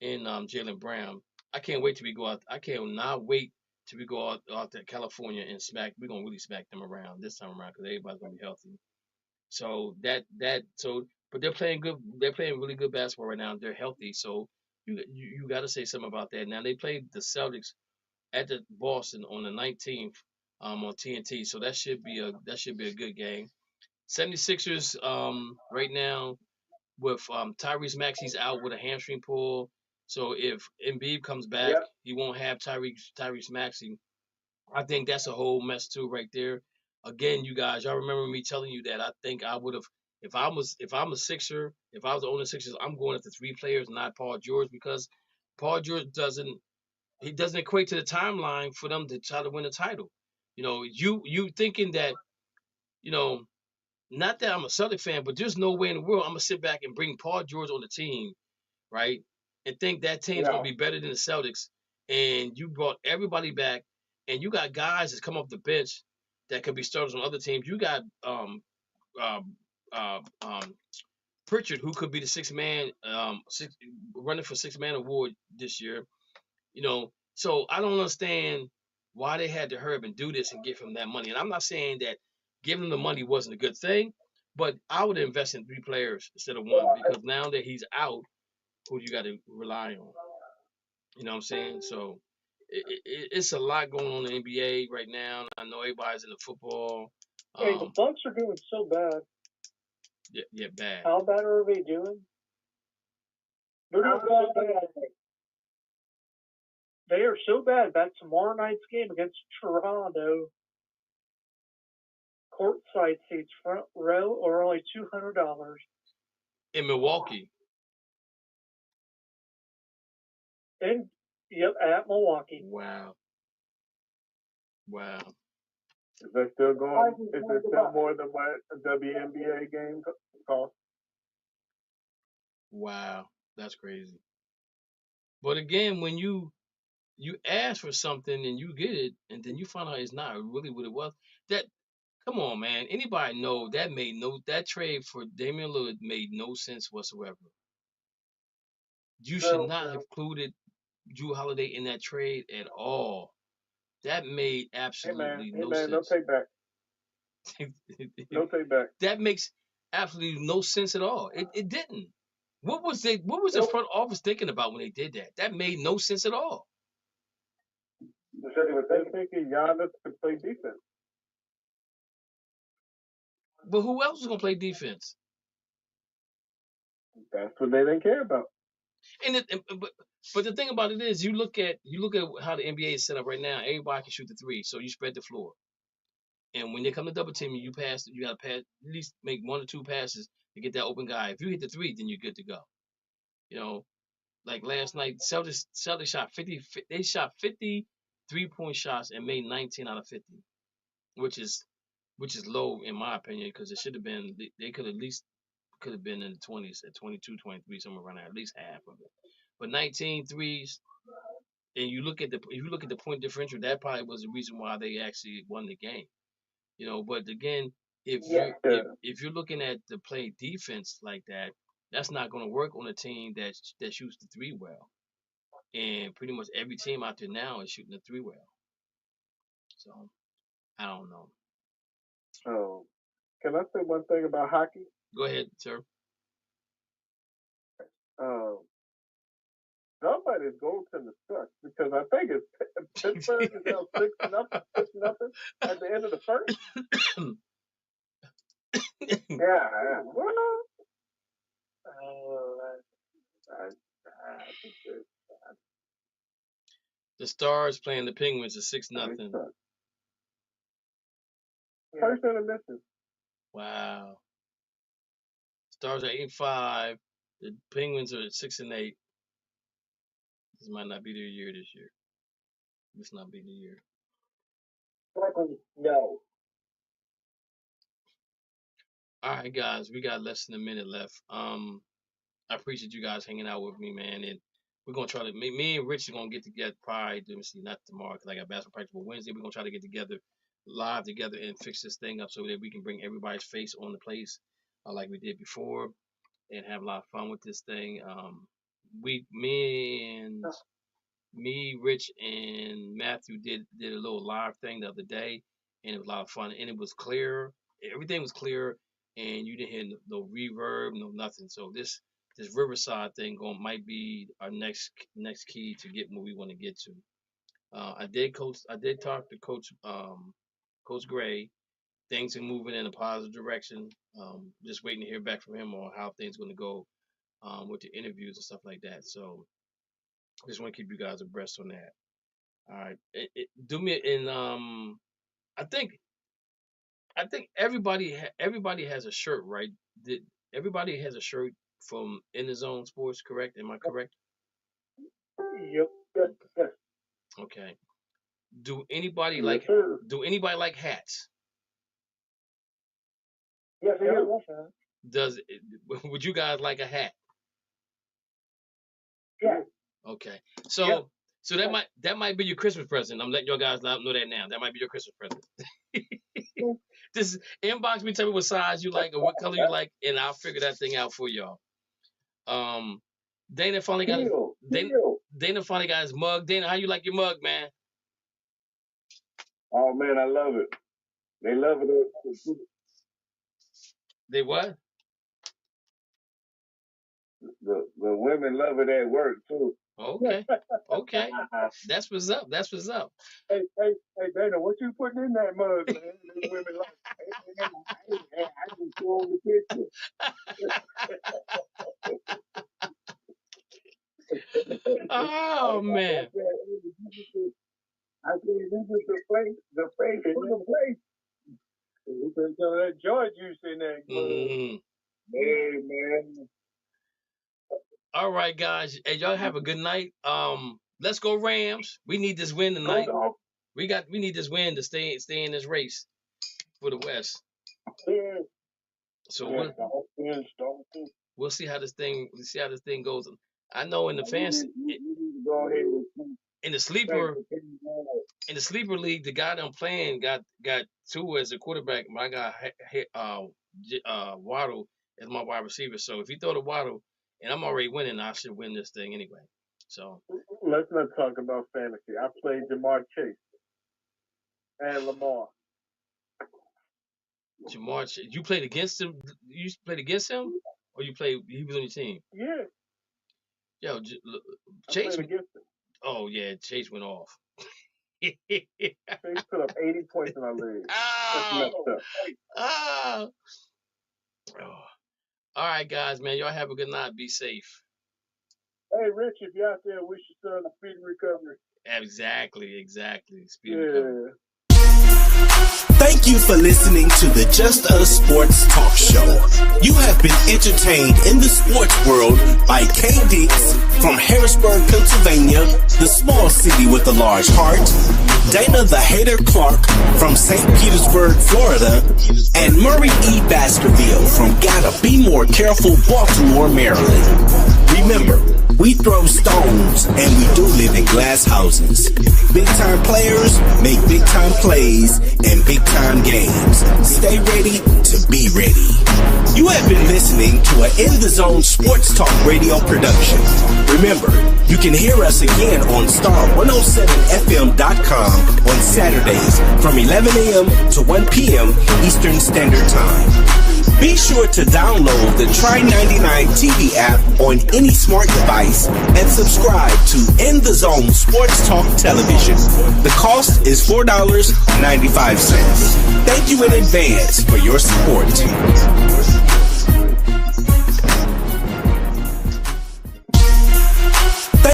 D: Jaylen Brown. I can't wait till we go out. I cannot wait till we go out to California and smack. We're gonna really smack them around this time around because everybody's gonna be healthy. So but they're playing good. They're playing really good basketball right now. They're healthy. So you got to say something about that. Now they played the Celtics at the Boston on the 19th on TNT. So that should be a good game. 76ers right now with Tyrese Maxey's out with a hamstring pull. So if Embiid comes back, he won't have Tyrese Maxey. I think that's a whole mess too right there. Again, you guys, y'all remember me telling you that I think I would have if I'm a Sixer, if I was the owner of Sixers, I'm going after 3 players, not Paul George, because Paul George doesn't equate to the timeline for them to try to win a title. You know, you thinking that, you know, not that I'm a Celtic fan, but there's no way in the world I'm gonna sit back and bring Paul George on the team, right? And think that team's gonna be better than the Celtics. And you brought everybody back, and you got guys that come off the bench that could be starters on other teams. You got Pritchard, who could be the running for 6-man award this year. You know, so I don't understand why they had to hurry up and do this and give him that money. And I'm not saying that giving him the money wasn't a good thing, but I would invest in 3 players instead of 1, because now that he's out, who do you got to rely on? You know what I'm saying? So it's a lot going on in the NBA right now. I know everybody's into football.
G: Hey, the Bucks are doing so bad.
D: Yeah, bad.
G: How bad are they doing? They're doing so bad. They are so bad that tomorrow night's game against Toronto, courtside seats front row are only $200.
D: In Milwaukee.
G: At Milwaukee.
D: Wow.
H: Is that still going? Is it still more than what a WNBA game costs?
D: Wow, that's crazy. But again, when you ask for something and you get it, and then you find out it's not really what it was, come on, man. Anybody know that trade for Damian Lillard made no sense whatsoever. You should not have included Jrue Holiday in that trade at all. That made absolutely no sense.
H: No take back. No take back.
D: That makes absolutely no sense at all. It didn't. What was the front office thinking about when they did that? That made no sense at all.
H: They're thinking Giannis could play defense.
D: But who else was gonna play defense?
H: That's what they didn't care about.
D: But the thing about it is, you look at how the NBA is set up right now. Everybody can shoot the 3, so you spread the floor. And when they come to double team you, pass. You got to pass, at least make 1 or 2 passes to get that open guy. If you hit the 3, then you're good to go. You know, like last night, Celtics shot 50. They shot 50 3-point shots and made 19 out of 50, which is low in my opinion, because it should have been. They could have been in the 20s at 22, 23, somewhere around there, at least half of it. But 19 threes, and if you look at the point differential, that probably was the reason why they actually won the game. You know, but again, if you're looking at the play defense like that, that's not going to work on a team that shoots the 3 well. And pretty much every team out there now is shooting the 3 well. So I don't know.
H: Oh, can I say one thing about hockey?
D: Go ahead, sir.
H: Somebody's goaltender sucks, because I think it's Pittsburgh is now 6-0 at the end of the first. Yeah.
D: The Stars playing the Penguins is 6-0.
H: First intermission.
D: Wow. Stars are 8-5. The Penguins are at 6-8. This might not be their year this year. This not be the year.
I: No.
D: All right, guys, we got less than a minute left. I appreciate you guys hanging out with me, man, and we're gonna try to. Me and Rich are gonna get together probably. Let me see, not tomorrow because I got basketball practice, but Wednesday we're gonna try to get together live together and fix this thing up so that we can bring everybody's face on the place like we did before and have a lot of fun with this thing. Me, Rich, and Matthew did a little live thing the other day, and it was a lot of fun, and it was clear. Everything was clear, and you didn't hear no reverb, no nothing. So this Riverside thing might be our next key to get where we want to get to. I did talk to Coach Coach Gray, things are moving in a positive direction. Just waiting to hear back from him on how things are going to go with the interviews and stuff like that. So just want to keep you guys abreast on that. All right, do me in. I think everybody has a shirt, right? Everybody has a shirt from In the Zone Sports, correct? Am I correct?
F: Yep. Yes.
D: Okay. Do anybody
F: Yes,
D: like
F: sir.
D: hats?
F: Yes,
G: Yeah.
D: Would you guys like a hat?
F: Yeah.
D: Okay. So
G: Yep.
D: so that might be your Christmas present. I'm letting your guys know that now. That might be your Christmas present. Just inbox me, tell me what size you like or what color you like, and I'll figure that thing out for y'all. Dana finally got Dana finally got his mug. Dana, how you like your mug, man?
E: Oh man, I love it. They love it.
D: They what?
E: The women love it at work too.
D: Okay. Okay. That's what's up. That's what's up.
F: Hey, Dana, what you putting in that mug, man? These women like, I just throw on the picture.
D: Oh man.
E: I said, this is the face for the place.
F: You put some of that joy juice in there.
E: Hey, man.
D: All right, guys. Hey, y'all have a good night. Let's go Rams. We need this win tonight. We need this win to stay in this race for the West.
F: Yeah.
D: So we'll see how this thing goes. I know in the fantasy in the sleeper league, the guy that I'm playing got two as a quarterback. My guy Waddle as my wide receiver. So if you throw the Waddle and I'm already winning, I should win this thing anyway. So
F: let's not talk about fantasy. I played Jamar Chase and Lamar.
D: Jamar Chase, you played against him? You played against him, or he was on your team?
F: Yeah.
D: Yo, Chase. Oh yeah, Chase went off.
F: Chase put up 80 points in our league.
D: Oh. All right, guys, man. Y'all have a good night. Be safe.
F: Hey, Rich, if you're out there, wish your son a speedy recovery.
D: Exactly. Speedy recovery.
A: Thank you for listening to the Just Us Sports Talk Show. You have been entertained in the sports world by K. Dix from Harrisburg, Pennsylvania, the small city with a large heart, Dana the Hater Clark from St. Petersburg, Florida, and Murray E. Baskerville from Gotta Be More Careful, Baltimore, Maryland. Remember, we throw stones and we do live in glass houses. Big time players make big time plays and big time games. Stay ready to be ready. You have been listening to an In the Zone Sports Talk Radio production. Remember, you can hear us again on star107fm.com on Saturdays from 11 a.m. to 1 p.m. Eastern Standard Time. Be sure to download the Try99 TV app on any smart device and subscribe to In the Zone Sports Talk Television. The cost is $4.95. Thank you in advance for your support.